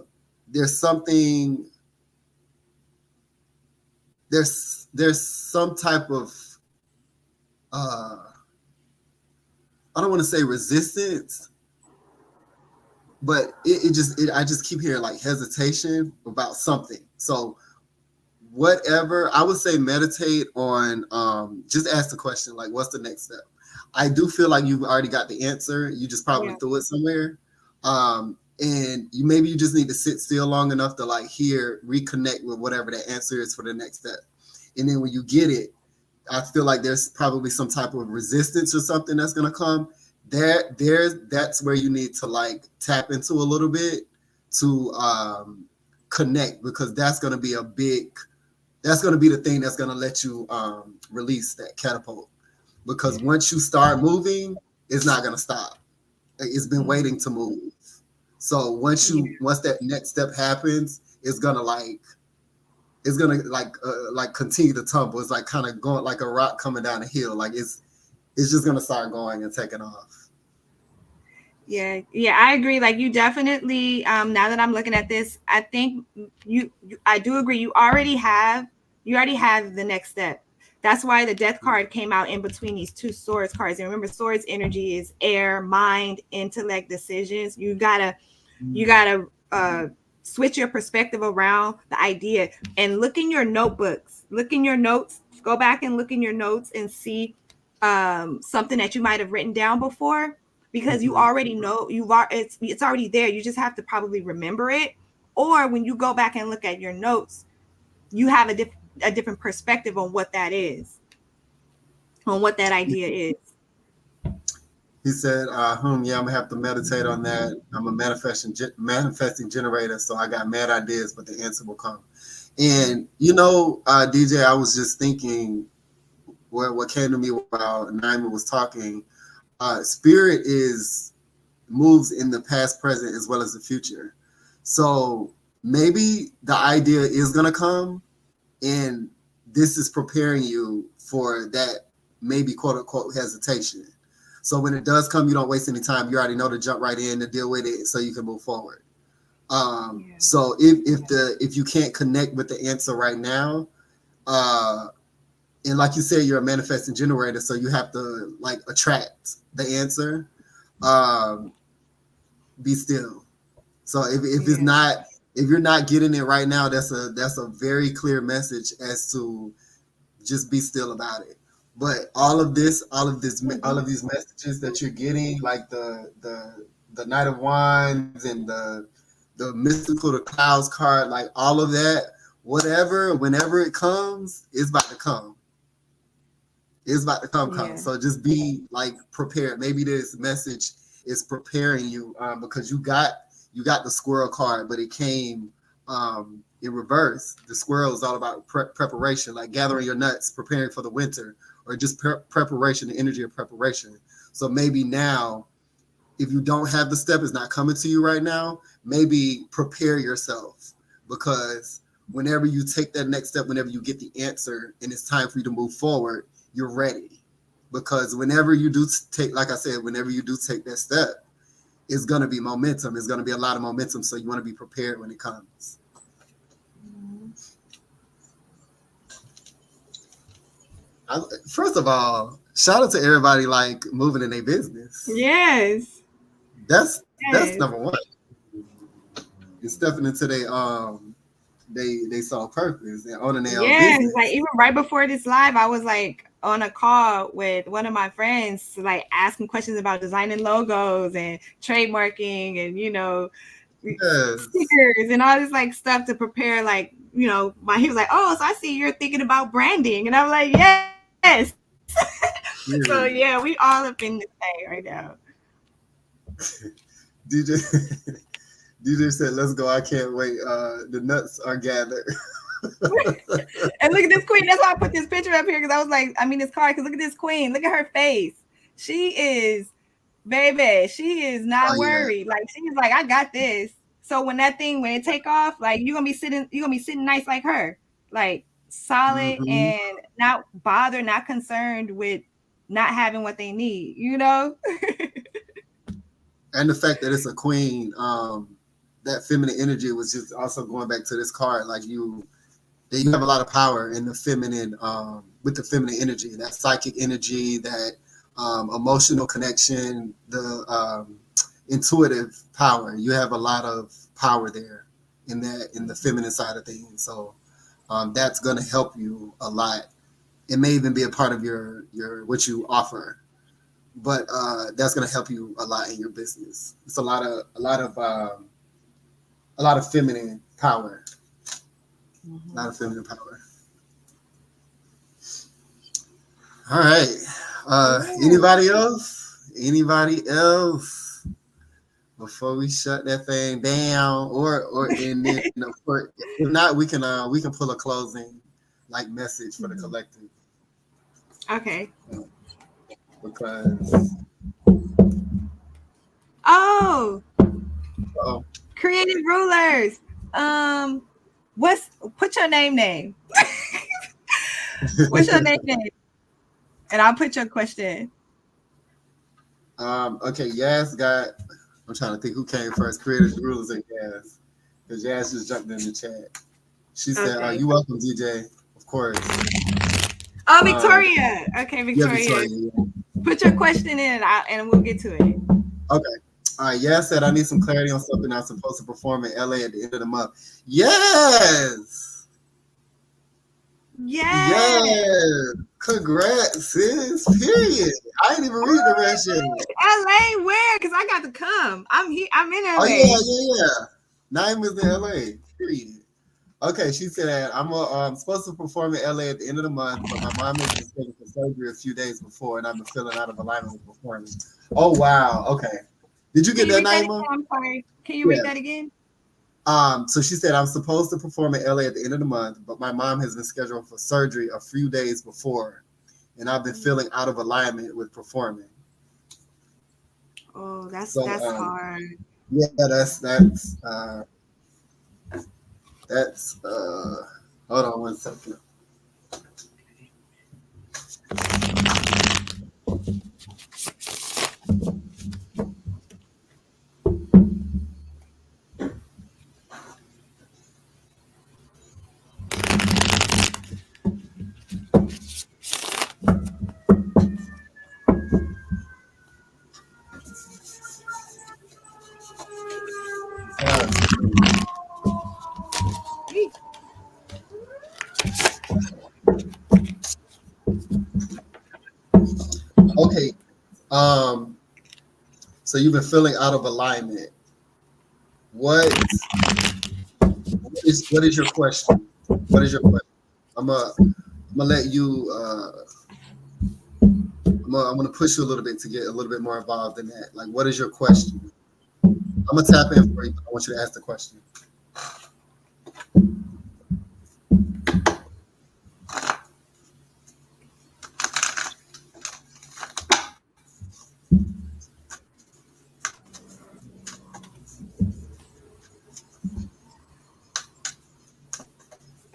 there's something. There's some type of uh, I don't want to say resistance, but I just keep hearing like hesitation about something. So whatever, I would say meditate on, just ask the question like, what's the next step? I do feel like you've already got the answer, you just probably Yeah. threw it somewhere. And you maybe you just need to sit still long enough to like hear, reconnect with whatever that answer is for the next step. And then when you get it, I feel like there's probably some type of resistance or something that's gonna come. That's where you need to like tap into a little bit to connect, because that's gonna be a big, that's going to be the thing that's going to let you release that catapult. Because once you start moving, it's not going to stop. It's been Mm-hmm. waiting to move. So Yeah. once that next step happens, it's gonna like continue to tumble. It's like kind of going like a rock coming down a hill. Like it's just gonna start going and taking off. Yeah, yeah, I agree. Like you definitely, now that I'm looking at this, I think I do agree. You already have the next step. That's why the death card came out in between these two swords cards. And remember, swords energy is air, mind, intellect, decisions. You gotta switch your perspective around the idea and look in your notebooks, look in your notes, go back and look in your notes and see something that you might have written down before, because you Mm-hmm. already know it's already there. You just have to probably remember it, or when you go back and look at your notes, you have a different perspective on what that is, on what that idea is. He said, yeah, I'm gonna have to meditate on that. I'm a manifesting generator, so I got mad ideas, but the answer will come. And DJ, I was just thinking what came to me while Naima was talking. Spirit is moves in the past, present, as well as the future. So maybe the idea is gonna come, and this is preparing you for that maybe quote unquote hesitation. So when it does come, you don't waste any time. You already know to jump right in to deal with it, so you can move forward. Yeah. So if you can't connect with the answer right now, uh, and like you said, you're a manifesting generator, so you have to like attract the answer. Um, be still. So if it's Yeah. not, if you're not getting it right now, that's a very clear message as to just be still about it. But all of these messages that you're getting, like the Knight of Wands and the mystical, the clouds card, like all of that, whatever, whenever it comes, it's about to come. It's about to come. Yeah. So just be like prepared. Maybe this message is preparing you, because you got the squirrel card, but it came in reverse. The squirrel is all about preparation, like gathering your nuts, preparing for the winter, or just preparation, the energy of preparation. So maybe now, if you don't have the step, it's not coming to you right now, maybe prepare yourself, because whenever you take that next step, whenever you get the answer and it's time for you to move forward, you're ready. Because whenever you do take, like I said, whenever you do take that step, it's going to be momentum. It's going to be a lot of momentum. So you want to be prepared when it comes. First of all, shout out to everybody like moving in their business. Yes. That's Yes. number one. And stepping into they saw purpose and owning their own Yes, like business. even right before this live, I was like on a call with one of my friends, like asking questions about designing logos and trademarking and Yes. stickers and all this like stuff to prepare. Like my he was like, "Oh, so I see you're thinking about branding," and I'm like, "Yes." So yeah, we all up in this thing right now. DJ DJ said, "Let's go! I can't wait. The nuts are gathered." And look at this queen. That's why I put this picture up here because I was like, I mean, this card. Because look at this queen. Look at her face. She is, baby. She is Oh not yeah. worried. Like she's like, I got this. So when it take off, like you're gonna be sitting nice like her, like solid Mm-hmm. and not bothered, not concerned with not having what they need. You know. And the fact that it's a queen, that feminine energy was just also going back to this card. Like that you have a lot of power in the feminine, with the feminine energy, that psychic energy, that emotional connection, the intuitive power. You have a lot of power there in the feminine side of things. So that's going to help you a lot. It may even be a part of your what you offer, but that's going to help you a lot in your business. It's a lot of feminine power, a lot Mm-hmm. of feminine power. All right. Ooh. Anybody else? Anybody else before we shut that thing down, or and then of course, if not, we can pull a closing like message for the Mhm. collective, Okay. because Oh, oh, creative rulers. Um, what's put your name? What's your name? And I'll put your question. okay, Yas got. I'm trying to think who came first. Creators, rulers, and Yas, because Yas just jumped in the chat. She said, Okay. "You welcome, DJ, of course." Oh, Um, Victoria. Okay, yeah, Victoria. Victoria. Yeah. Put your question in, and we'll get to it. Okay. Yes said I need some clarity on something I'm supposed to perform in LA at the end of the month. Yes. Yes. Yes. Congrats, sis. Period. I ain't even read the rest yet. LA, where? Because I got to come. I'm here. I'm in Oh LA. yeah, yeah, yeah. Naim is in LA. Period. Okay, she said I'm supposed to perform in LA at the end of the month, but my mom has been scheduled for surgery a few days before, and I've been feeling out of alignment with performing. Oh wow. Okay. Did you Can get you that, read that again? Naima? I'm sorry. Can you read Yeah. that again? So she said, I'm supposed to perform in LA at the end of the month, but my mom has been scheduled for surgery a few days before, and I've been feeling out of alignment with performing. Oh, So, that's hard. yeah, that's, hold on one second. Uh, okay. Um, so you've been feeling out of alignment. What, what is your question? What is your question? I'm gonna let you, I'm gonna push you a little bit to get a little bit more involved in that. Like, what is your question? I'm gonna tap in for you. I want you to ask the question.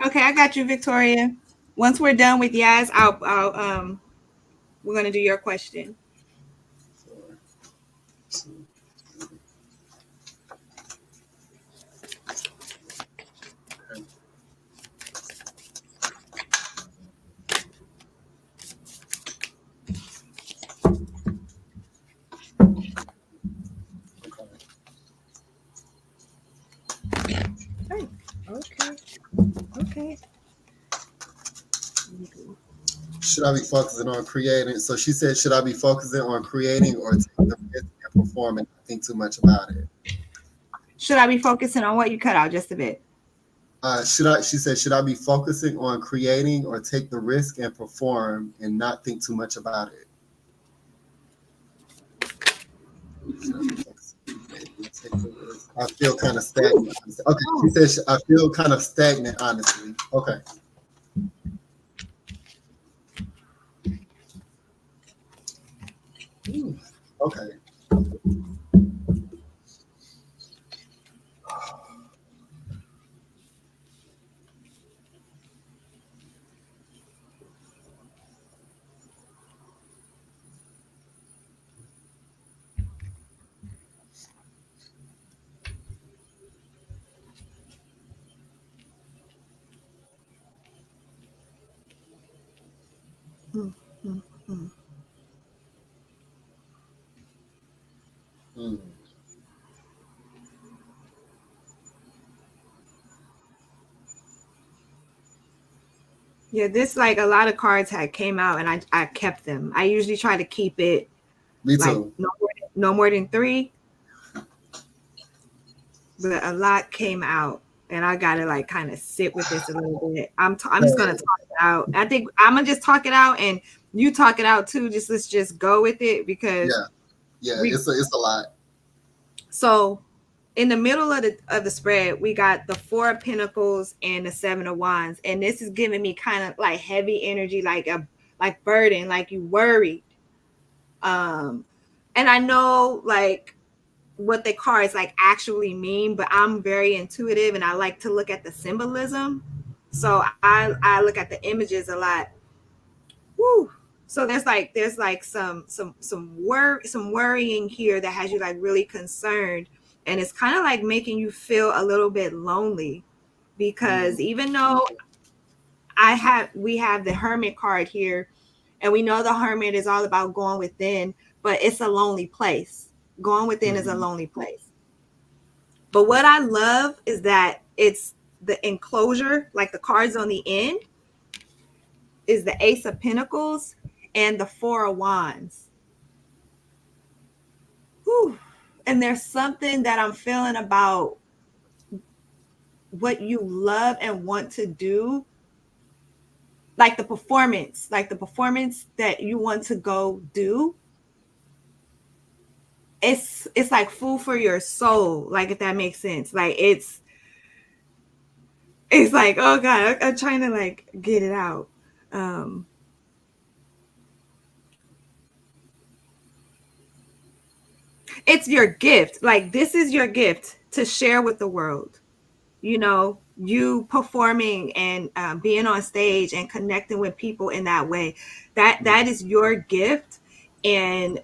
Okay, I got you, Victoria. Once we're done with Yaz, I'll we're gonna do your question. Four, two, okay. Okay. Hey, okay, okay. Should I be focusing on creating? So she said, should I be focusing on creating or take the risk and perform and not think too much about it? Should I be focusing on what you cut out just a bit? Should I? She said, should I be focusing on creating or take the risk and perform and not think too much about it? Should I be focusing on creating or take the risk? I feel kind of stagnant. Okay, she Oh, said, I feel kind of stagnant, honestly. Okay. Ooh, okay. mm, mm, mm. Mm. Yeah, this like a lot of cards had came out and I kept them. I usually try to keep it Me like too. no more than three, but a lot came out and I gotta like kind of sit with this a little bit. I'm just gonna talk it out. I think I'm gonna just talk it out and you talk it out too. Just let's just go with it because Yeah, yeah. we It's a lot. so in the middle of the spread we got the Four of Pentacles and the Seven of Wands, and this is giving me kind of like heavy energy, like a like burden, like you worried. Um, and I know like what the cards like actually mean, but I'm very intuitive and I like to look at the symbolism. So I look at the images a lot. Woo. So there's like some worrying here that has you like really concerned, and it's kind of like making you feel a little bit lonely Mm. because even though we have the Hermit card here, and we know the Hermit is all about going within, but it's a lonely place. Going within is a Hmm. lonely place. But what I love is that it's the enclosure, like the cards on the end, is the Ace of Pentacles and the Four of Wands. Whew. And there's something that I'm feeling about what you love and want to do, like the performance that you want to go do. It's like food for your soul, like if that makes sense. Like it's like, oh god, I'm trying to like get it out. Um, it's your gift. Like this is your gift to share with the world. You know, you performing and being on stage and connecting with people in that way, that is your gift. And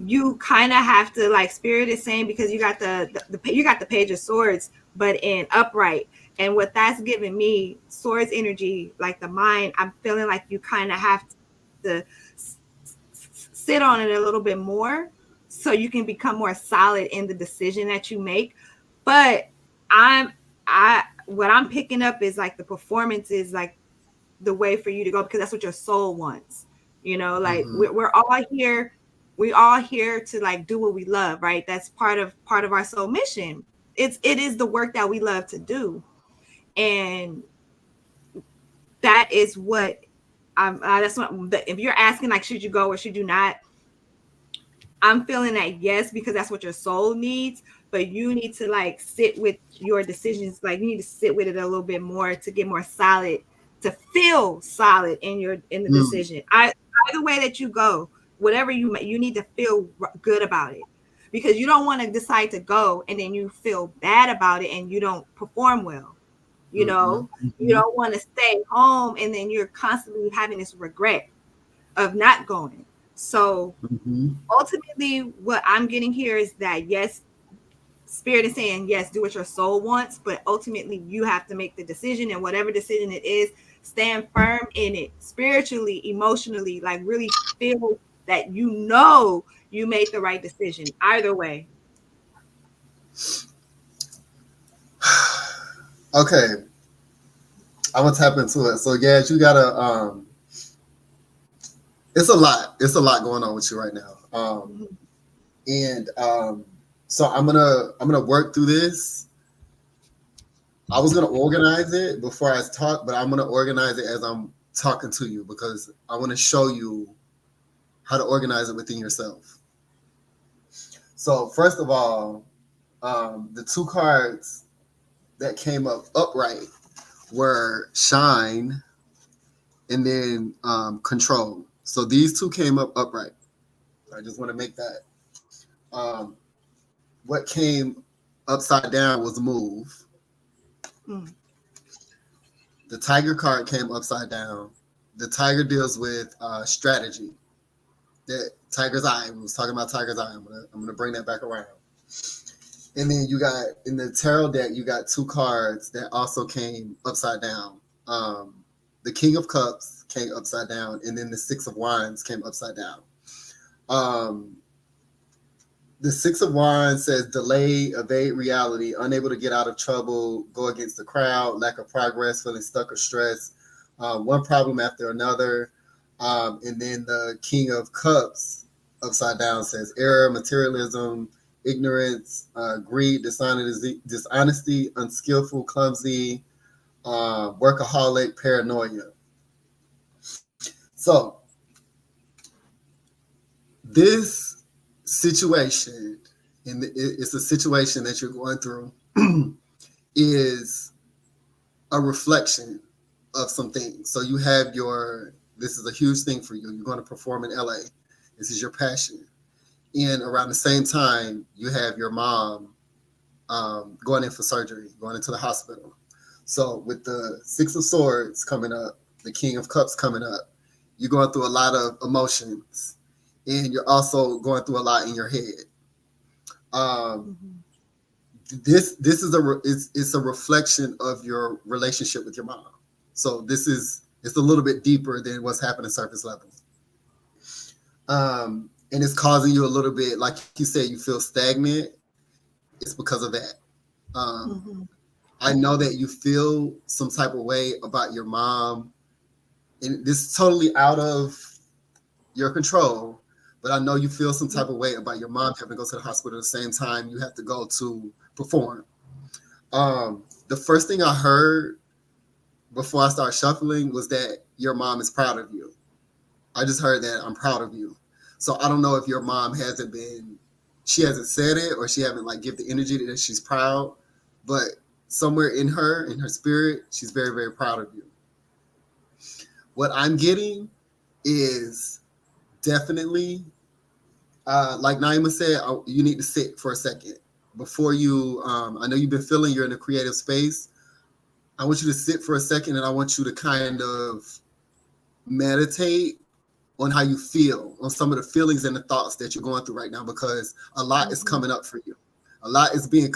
you kind of have to, like spirit is saying, because you got you got the Page of Swords but in upright, and what that's giving me, swords energy, like the mind, I'm feeling like you kind of have to sit on it a little bit more so you can become more solid in the decision that you make. But I'm I what I'm picking up is like the performance is like the way for you to go, because that's what your soul wants. You know, like Hmm. we're all here, we all here to like do what we love, right? That's part of our soul mission. It is the work that we love to do. And that is what that's what, if you're asking like should you go or should you not, I'm feeling that yes, because that's what your soul needs, but you need to like sit with your decisions. Like you need to sit with it a little bit more to get more solid, to feel solid in the Mm. decision. Either way that you go, whatever you need to feel good about it, because you don't want to decide to go and then you feel bad about it and you don't perform well. You Hmm. know, you Hmm. don't want to stay home and then you're constantly having this regret of not going. So Hmm. ultimately what I'm getting here is that yes, spirit is saying yes, do what your soul wants, but ultimately you have to make the decision, and whatever decision it is, stand firm in it spiritually, emotionally, like really feel that you know you made the right decision either way. Okay, I'm gonna tap into it. So yeah, you gotta. It's a lot. It's a lot going on with you right now. Mhm. And so I'm gonna work through this. I was gonna organize it before I talk, but I'm gonna organize it as I'm talking to you because I want to show you how to organize it within yourself. So first of all, the two cards that came up upright were shine and then control. So these two came up upright. I just want to make that. Um, what came upside down was move. Mm. The tiger card came upside down. The tiger deals with strategy. That tiger's eye. We was talking about tiger's eye. I'm gonna bring that back around. And then you got in the tarot deck, you got two cards that also came upside down. The King of Cups came upside down, and then the Six of Wands came upside down. Um, the Six of Wands says delay, evade reality, unable to get out of trouble, go against the crowd, lack of progress, feeling stuck or stressed, one problem after another. And then the King of Cups upside down says error, materialism, ignorance, greed, dishonesty, unskillful, clumsy, workaholic, paranoia. So this situation, and it's a situation that you're going through, is a reflection of some things. So you have this is a huge thing for you. You're going to perform in LA. This is your passion. And around the same time, you have your mom going in for surgery, going into the hospital. So with the Six of Swords coming up, the King of Cups coming up, you're going through a lot of emotions, and you're also going through a lot in your head. Um, this is it's a reflection of your relationship with your mom. So it's a little bit deeper than what's happening surface level. And it's causing you a little bit, like you said, you feel stagnant. It's because of that. I know that you feel some type of way about your mom, and this is totally out of your control. But I know you feel some type of way about your mom having to go to the hospital at the same time you have to go to perform. The first thing I heard before I started shuffling was that your mom is proud of you. I just heard that I'm proud of you. So I don't know if your mom she hasn't said it, or she haven't like give the energy that she's proud, but somewhere in her spirit, she's very, very proud of you. What I'm getting is definitely, like Naima said, you need to sit for a second before you. I know you've been feeling you're in a creative space. I want you to sit for a second, and I want you to kind of meditate on how you feel, on some of the feelings and the thoughts that you're going through right now, because a lot is coming up for you. A lot is being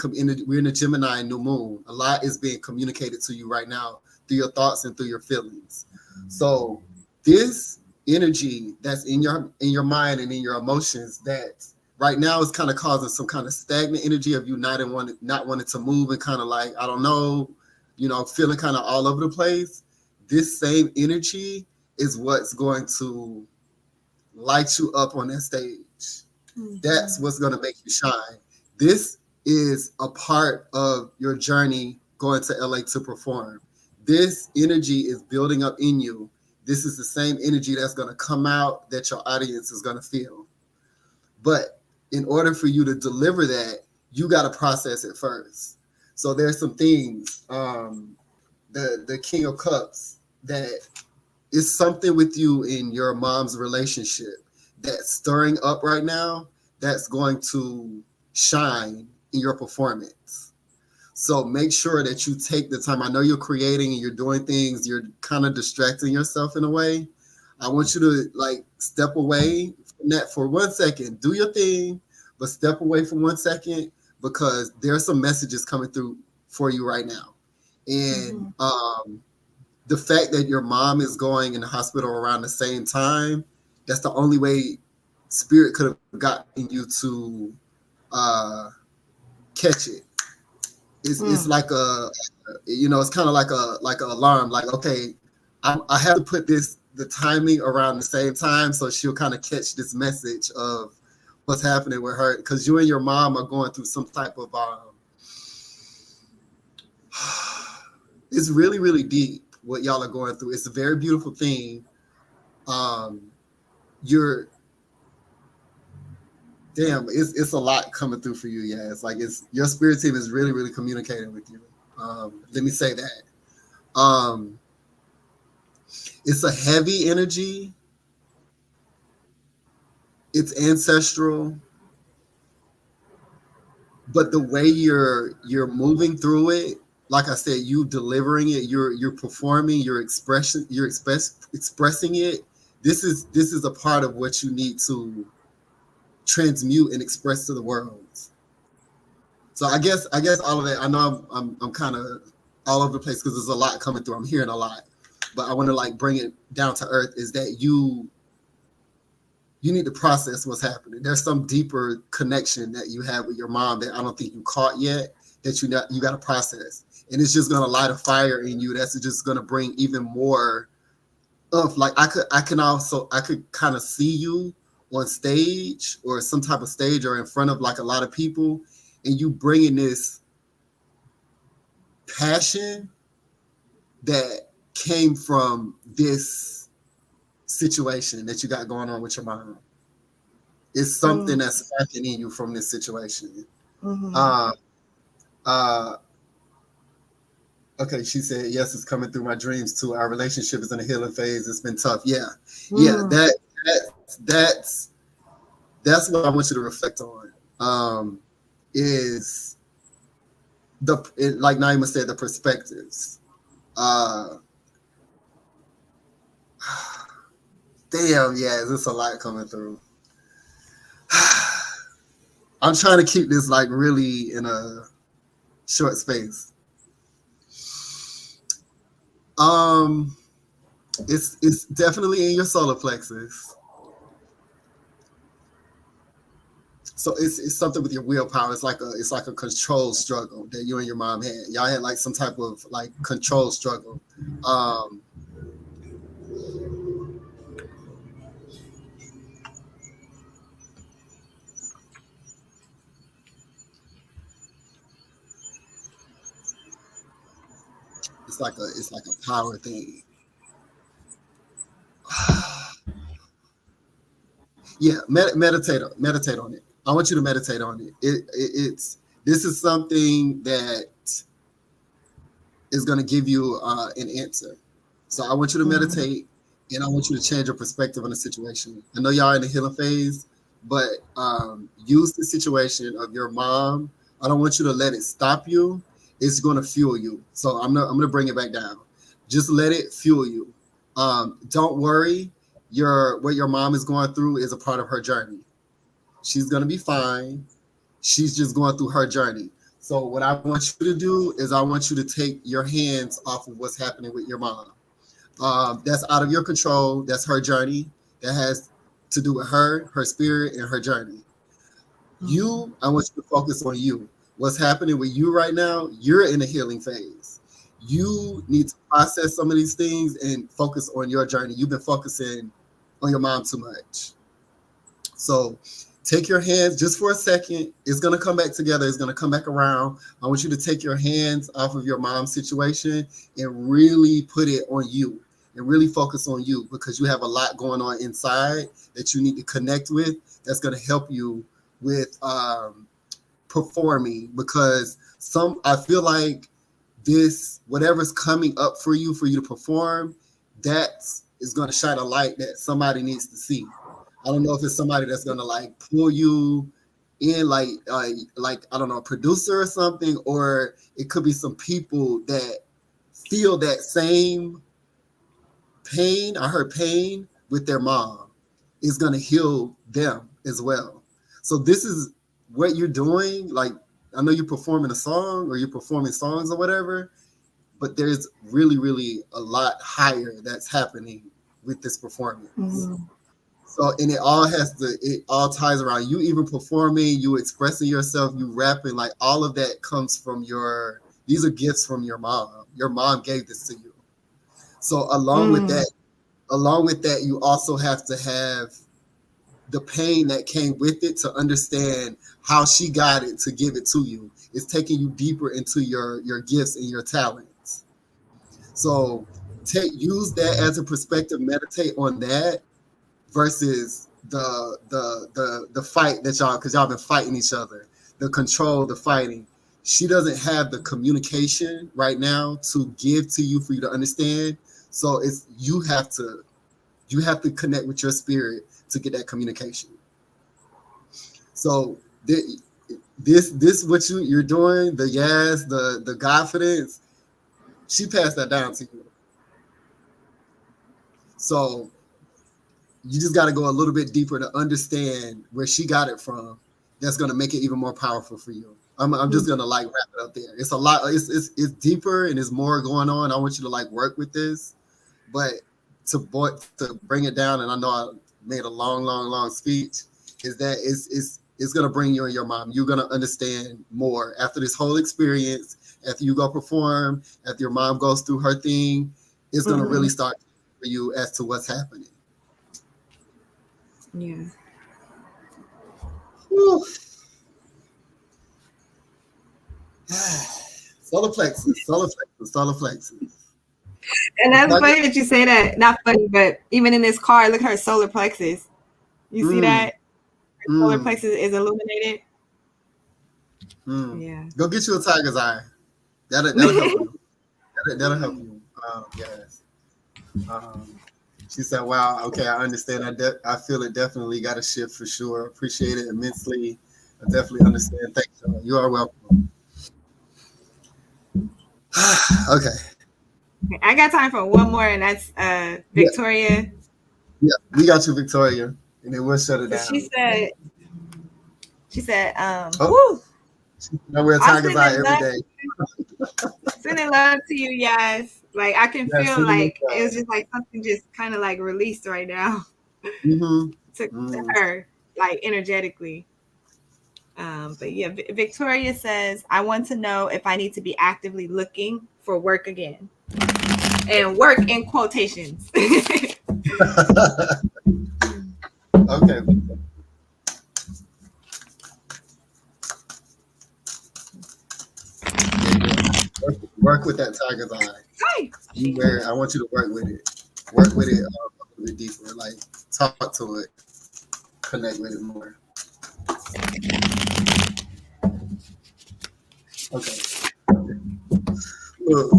we're in a Gemini new moon. A lot is being communicated to you right now through your thoughts and through your feelings. So this energy that's in your mind and in your emotions that right now is kind of causing some kind of stagnant energy of you not wanting to move, and kind of like, I don't know, feeling kind of all over the place. This same energy is what's going to light you up on that stage. That's what's going to make you shine. This is a part of your journey going to LA to perform. This energy is building up in you. This is the same energy that's going to come out that your audience is going to feel. But in order for you to deliver that, you got to process it first. So there's some things, the King of Cups, that is something with you in your mom's relationship that's stirring up right now, that's going to shine in your performance. So make sure that you take the time. I know you're creating and you're doing things, you're kind of distracting yourself in a way. I want you to like step away from that for 1 second. Do your thing, but step away for 1 second, because there's some messages coming through for you right now. And the fact that your mom is going in the hospital around the same time, that's the only way spirit could have gotten you to catch it. It's like it's kind of like an alarm. Like, okay, I have to put the timing around the same time, so she'll kind of catch this message of what's happening with her, because you and your mom are going through some type of it's really, really deep what y'all are going through. It's a very beautiful thing. It's a lot coming through for you. Yeah, it's like your spirit team is really, really communicating with you. Let me say that. It's a heavy energy. It's ancestral, but the way you're moving through it, like I said, you delivering it, you're performing, expressing it. This is a part of what you need to transmute and express to the world. So I guess all of that. I know I'm kind of all over the place because there's a lot coming through. I'm hearing a lot. but I want to like bring it down to earth, is that you need to process what's happening. There's some deeper connection that you have with your mom that I don't think you caught yet, that you got to process, and it's just gonna light a fire in you. That's just gonna bring even more of like I could kind of see you on stage or some type of stage or in front of like a lot of people, and you bringing this passion that came from this situation that you got going on with your mom. It's something Mm. that's sparking in you from this situation. Mm-hmm. Uh, uh, okay, she said, yes, it's coming through my dreams too. Our relationship is in a healing phase. It's been tough. Yeah, yeah. Mm. That's what I want you to reflect on. Is like Naima said, the perspectives. Uh, damn, yeah, there's a lot coming through. I'm trying to keep this like really in a short space. Um, it's definitely in your solar plexus. So it's something with your willpower. It's like a control struggle that you and your mom had. Y'all had like some type of like control struggle. Um, it's like a power thing. Yeah, meditate on it. I want you to meditate on it. It's this is something that is going to give you an answer. So I want you to Mm-hmm. meditate, and I want you to change your perspective on the situation. I know y'all in the healing phase, but use the situation of your mom. I don't want you to let it stop you. It's going to fuel you. So I'm gonna bring it back down. Just let it fuel you. Don't worry. What your mom is going through is a part of her journey. She's gonna be fine. She's just going through her journey. So what I want you to do is I want you to take your hands off of what's happening with your mom. That's out of your control. That's her journey. That has to do with her spirit, and her journey. Mm-hmm. I want you to focus on you. What's happening with you right now? You're in a healing phase. You need to process some of these things and focus on your journey. You've been focusing on your mom too much. So take your hands just for a second. It's going to come back together. It's going to come back around. I want you to take your hands off of your mom's situation and really put it on you and really focus on you, because you have a lot going on inside that you need to connect with, that's going to help you with performing. Because I feel like this, whatever's coming up for you to perform, that is going to shine a light that somebody needs to see. I don't know if it's somebody that's gonna like pull you in, like I don't know, a producer or something, or it could be some people that feel that same pain. I heard pain with their mom is gonna heal them as well. So this is what you're doing. Like I know you're performing a song or you're performing songs or whatever, but there's really, really a lot higher that's happening with this performance. Mm-hmm. So, and it all ties around you even performing, you expressing yourself, you rapping, like all of that comes from these are gifts from your mom. Your mom gave this to you. So Mm. along with that, you also have to have the pain that came with it to understand how she got it to give it to you. It's taking you deeper into your gifts and your talents. So use that as a perspective, meditate on that versus the fight that y'all, because y'all been fighting each other, the control, the fighting. She doesn't have the communication right now to give to you for you to understand. So it's you have to connect with your spirit to get that communication. So this what you're doing, the yes, the confidence, she passed that down to you. So you just got to go a little bit deeper to understand where she got it from. That's going to make it even more powerful for you. I'm just Mm. going to like wrap it up there. It's a lot. It's deeper and there's more going on. I want you to like work with this, But to bring it down, and I know I made a long speech, is that it's gonna bring you and your mom. You're gonna understand more after this whole experience. After you go perform, after your mom goes through her thing, it's gonna really Mm-hmm. start for you as to what's happening. Yeah. Whew. Solar plexus, solar plexus, solar plexus. And It's that's like, funny that you say that. Not funny, but even in this car, look at her solar plexus. You see mm, that? Her solar mm, plexus is illuminated. mm. Yeah. Go get you a tiger's eye. That'll help you. That'll help you. Yes. Um, she said, "Wow, okay, I understand. I feel it definitely got a shift for sure. Appreciate it immensely. I definitely understand. Thanks, y'all. You are welcome." Okay. I got time for one more, and that's Yeah, Victoria. yeah. We got you, Victoria, and then we'll shut it So down. she said, Oh, whoo, I wear a I'm tiger's eye sending every love, day. sending love to you, yes. Like I can Yeah, feel sending this like it was just like something just kind of like released right now Mm-hmm. to Mm. her, like energetically. But yeah, Victoria says, I want to know if I need to be actively looking for work again. And work in quotations. Okay. Yeah, yeah. Work with that tiger's eye. Hi. You wear. I want you to work with it. Work with it a little bit deeper. Like talk to it. Connect with it more. Okay. Look,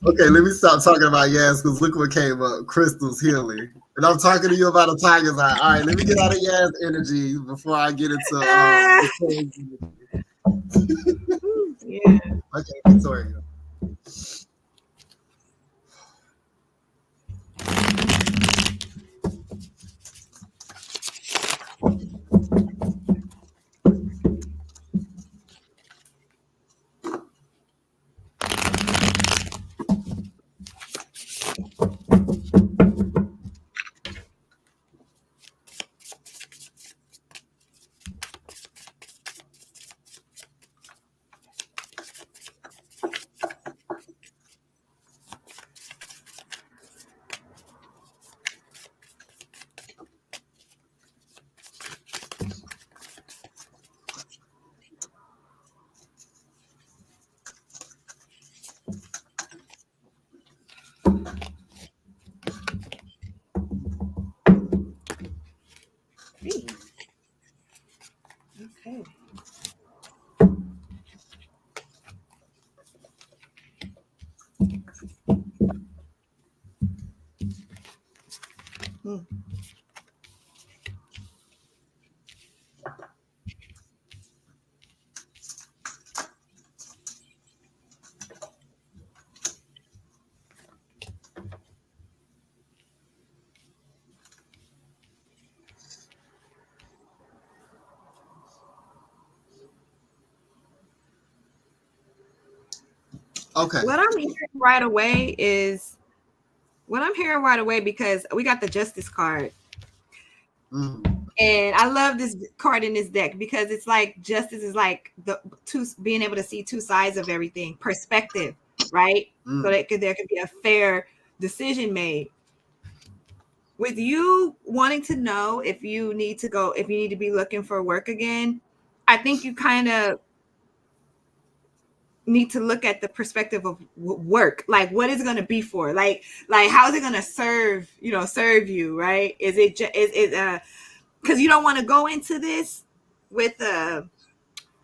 okay, let me stop talking about Yas because look what came up. Crystal's healing. And I'm talking to you about a tiger's eye. All right, let me get out of Yas energy before I get into Ah, Victoria's energy. yeah. Okay, Victoria. Okay. Hmm. Okay. What I'm hearing right away is what I'm hearing right away because we got the justice card. Mm, And I love this card in this deck because it's like justice is like the two being able to see two sides of everything, perspective, right? So mm. that there could be a fair decision made. With you wanting to know if you need to go, if you need to be looking for work again, I think you kind of need to look at the perspective of work, like what is it going to be for, like how is it going to serve, serve you, right? Is it is it because you don't want to go into this with kind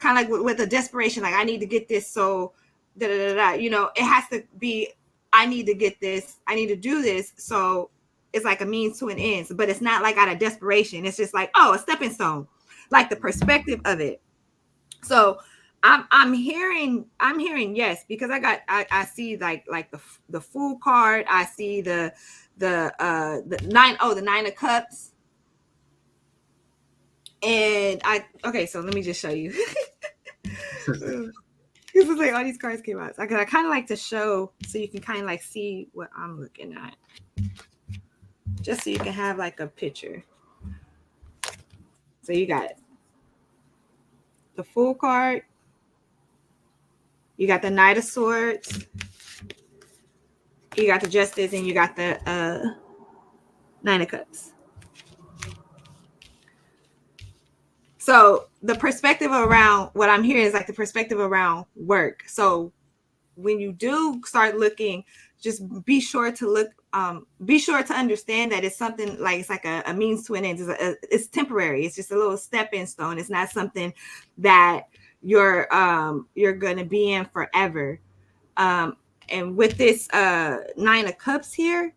of like with a desperation, like I need to get this, so da da da da. It has to be, I need to get this, I need to do this, so it's like a means to an end, but it's not like out of desperation. It's just like, oh, a stepping stone, like the perspective of it. So I'm hearing yes, because I see like the fool card. I see the nine of cups. And I okay, so let me just show you. This is like all these cards came out. So I kind of like to show so you can kind of like see what I'm looking at, just so you can have like a picture. So you got the Fool card, you got the Knight of Swords, you got the Justice, and you got the Nine of Cups. So the perspective around what I'm hearing is like the perspective around work. So when you do start looking, just be sure to look, be sure to understand that it's something like it's like a means to an end. It's temporary. It's just a little stepping stone. It's not something that you're going to be in forever. Um, and with this Nine of Cups here,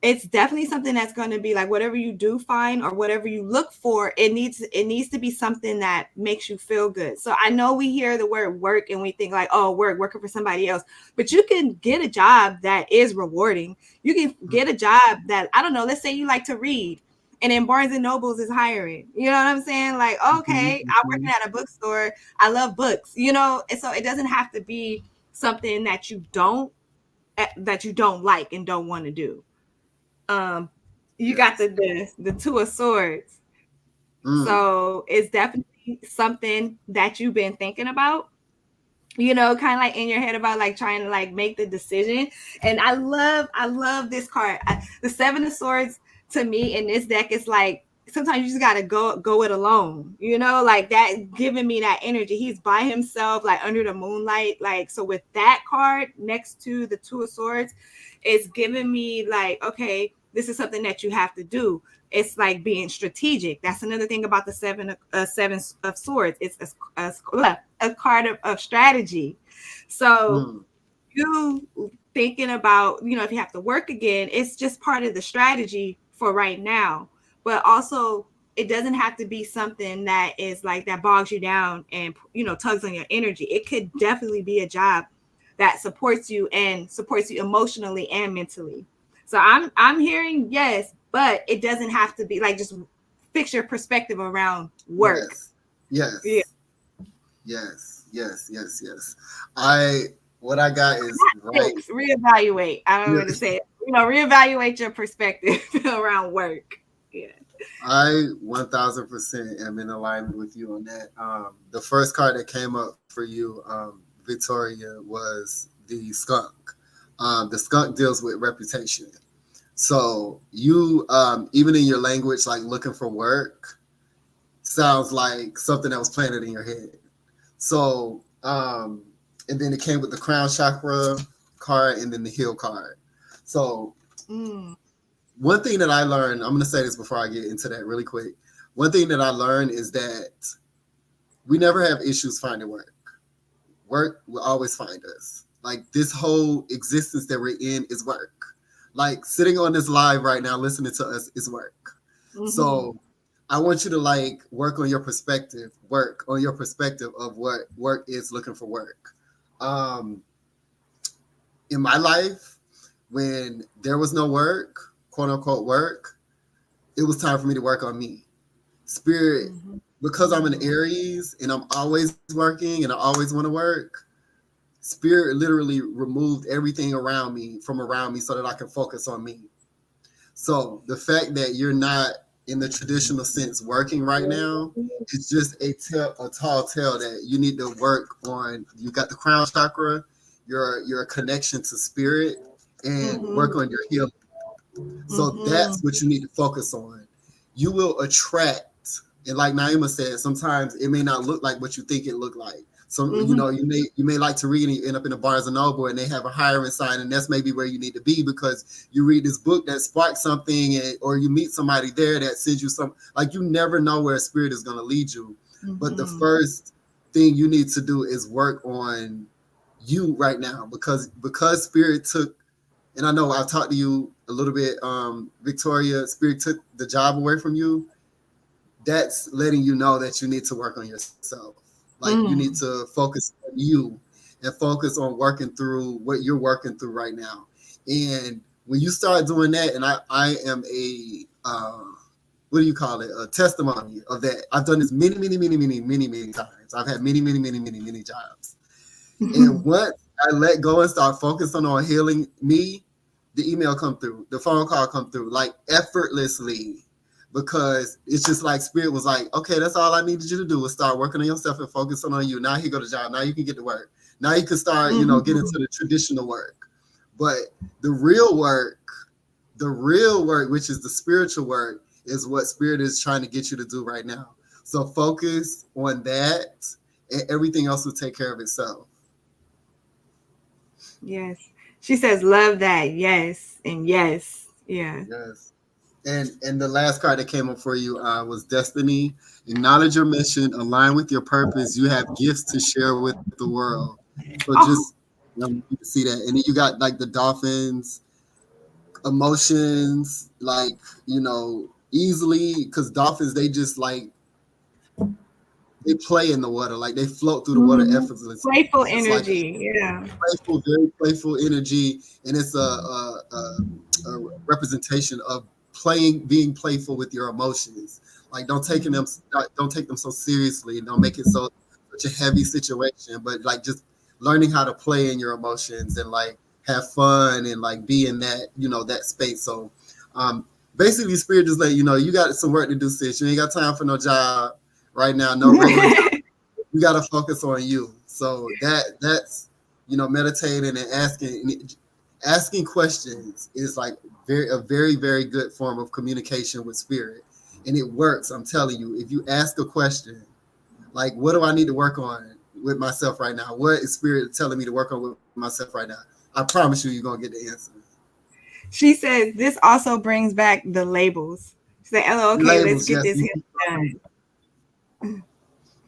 it's definitely something that's going to be like whatever you do find or whatever you look for, it needs to be something that makes you feel good. So I know we hear the word work and we think like, oh, working for somebody else, but you can get a job that is rewarding. You can get a job that, I don't know, let's say you like to read and then Barnes and Nobles is hiring. You know what I'm saying? Like, okay, I'm working at a bookstore. I love books, and so it doesn't have to be something that you don't like and don't want to do. Um, you got Yes. the Two of Swords, Mm. so it's definitely something that you've been thinking about. Kind of like in your head about like trying to like make the decision. And I love this card. The Seven of Swords to me in this deck is like sometimes you just gotta go it alone. Like that giving me that energy. He's by himself, like under the moonlight. Like so with that card next to the Two of Swords, it's giving me like, okay, this is something that you have to do. It's like being strategic. That's another thing about the seven of swords. It's a card of strategy. So Mm. you thinking about, if you have to work again, it's just part of the strategy for right now. But also, it doesn't have to be something that is like that bogs you down and tugs on your energy. It could definitely be a job that supports you and supports you emotionally and mentally. So I'm hearing yes, but it doesn't have to be like just fix your perspective around work. Yes. Yeah. Yes. Yes. Yes. Yes. Yes. I what I got is right. Fix, reevaluate. I don't know Yeah. what to say. Reevaluate your perspective around work. Yeah. I 1000% am in alignment with you on that. The first card that came up for you, Victoria, was the skunk. The skunk deals with reputation. So you, even in your language, like looking for work, sounds like something that was planted in your head. So, and then it came with the crown chakra card and then the heal card. So Mm. one thing that I learned, I'm going to say this before I get into that really quick. One thing that I learned is that we never have issues finding work. Work will always find us. Like this whole existence that we're in is work. Like sitting on this live right now, listening to us is work. Mm-hmm. So I want you to like work on your perspective, work on your perspective of what work is looking for work. Um, in my life, when there was no work, quote unquote work, it was time for me to work on me. Spirit, Mm-hmm. because I'm an Aries and I'm always working and I always want to work, Spirit literally removed everything around me so that I can focus on me. So the fact that you're not in the traditional sense working right now, it's just a tall tale that you need to work on. You got the crown chakra, your connection to spirit, and Mm-hmm. work on your healing. So Mm-hmm. that's what you need to focus on. You will attract, and like Naima said, sometimes it may not look like what you think it looked like. So Mm-hmm. you may like to read and you end up in a Barnes and Noble and they have a hiring sign, and that's maybe where you need to be because you read this book that sparks something, or you meet somebody there that sends you some. Like you never know where a spirit is going to lead you, but the Mm-hmm. first thing you need to do is work on you right now because spirit took, and I know I've talked to you a little bit, Victoria, spirit took the job away from you. That's letting you know that you need to work on yourself. Like you need Mm-hmm. to focus on you and focus on working through what you're working through right now. And when you start doing that, and I am a what do you call it? A testimony of that. I've done this many, many, many, many, many, many times. I've had many, many, many, many, many jobs. And once I let go and start focusing on healing me, the email come through, the phone call come through, like effortlessly. Because it's just like spirit was like, okay, that's all I needed you to do was start working on yourself and focusing on you. Now you go to job. Now you can get to work. Now you can start, get into the traditional work. But the real work, which is the spiritual work, is what spirit is trying to get you to do right now. So focus on that, and everything else will take care of itself. Yes. She says, love that. Yes. And yes. Yeah. Yes. And the last card that came up for you was Destiny. Acknowledge your mission, align with your purpose. You have gifts to share with the world. So just Oh, you can see that. And then you got like the dolphins, emotions, like, easily, because dolphins, they just like, they play in the water, like they float through the water mhm. effortlessly. Playful It's like a energy. Yeah. playful, very playful energy, and it's a representation of being playful with your emotions. Like don't take them so seriously. Don't make it such a heavy situation. But like just learning how to play in your emotions and like have fun and like be in that that space. So um, basically, spirit just let you know you got some work to do, sis. You ain't got time for no job right now, no regular job. You got to focus on you. So that's meditating and asking questions is like a very very good form of communication with spirit, and it works. I'm telling you, if you ask a question like, "What do I need to work on with myself right now? What is spirit telling me to work on with myself right now?" I promise you're gonna get the answer. She says, this also brings back the labels. She said, "Hello, okay, let's Labels, get yes. this here done."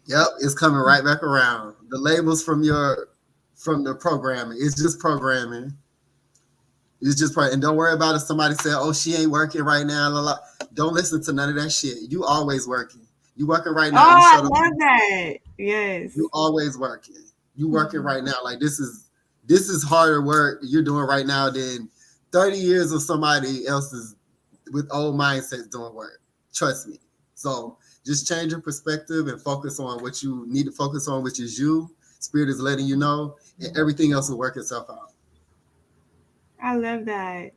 Yep, it's coming right back around. The labels from the programming. It's just programming. It's just and don't worry about if somebody said, "Oh, she ain't working right now." La, la. Don't listen to none of that shit. You always working. You working right Oh, now. You I shut up. love that. Yes. You always working. You working right now. Like this is harder work you're doing right now than 30 years of somebody else's with old mindsets doing work. Trust me. So just change your perspective and focus on what you need to focus on, which is you. Spirit is letting you know, and everything else will work itself out. I love that.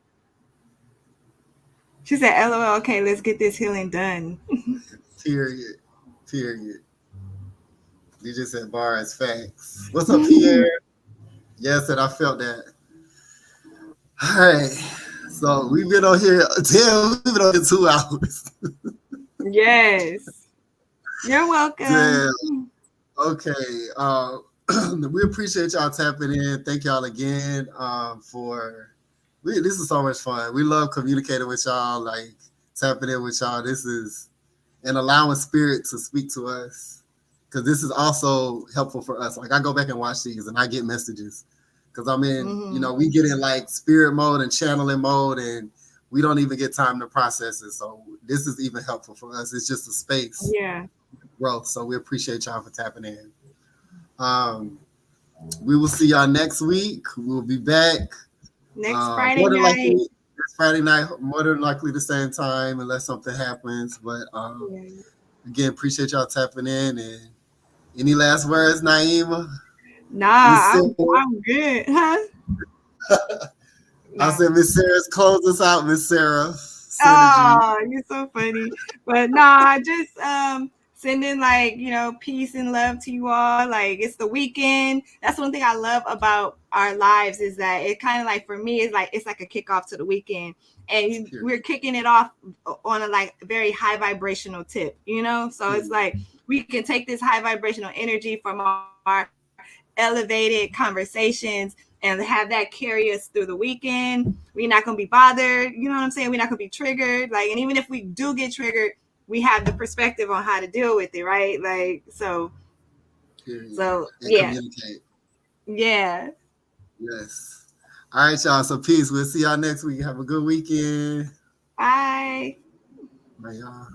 She said, "LOL, okay, let's get this healing done." Period. Period. You just said bars facts. What's up, Pierre? Yes, and I felt that. All right. So we've been on here. Damn, we've been on here 2 hours. Yes. You're welcome. Damn. Okay. We appreciate y'all tapping in. Thank y'all again for. This is so much fun. We love communicating with y'all, like tapping in with y'all. This is and allowing spirit to speak to us, because this is also helpful for us. Like I go back and watch these and I get messages because I'm in, Mm-hmm. we get in like spirit mode and channeling mode, and we don't even get time to process it. So this is even helpful for us. It's just a space Yeah. growth. So we appreciate y'all for tapping in. Um, we will see y'all next week. We'll be back. Next Friday More than likely night. next Friday night, more than likely the same time, unless something happens. But Yeah. again, appreciate y'all tapping in. And any last words, Naima? Miss Nah, Sarah? I'm good. Huh? I Nah. said, Miss Sarah's close us out, Miss Sarah. Synergy. Oh, you're so funny. But nah, just sending like, peace and love to you all. Like it's the weekend. That's one thing I love about our lives is that it kind of like for me it's like a kickoff to the weekend. And Period. we're kicking it off on a like very high vibrational tip. So it's Period. like we can take this high vibrational energy from our elevated conversations and have that carry us through the weekend. We're not gonna be bothered. You know what I'm saying? We're not gonna be triggered. Like, and even if we do get triggered, we have the perspective on how to deal with it, right? Like, so, Period. so And yeah, communicate. yeah. Yes. All right, y'all. So peace. We'll see y'all next week. Have a good weekend. Bye. Bye, y'all.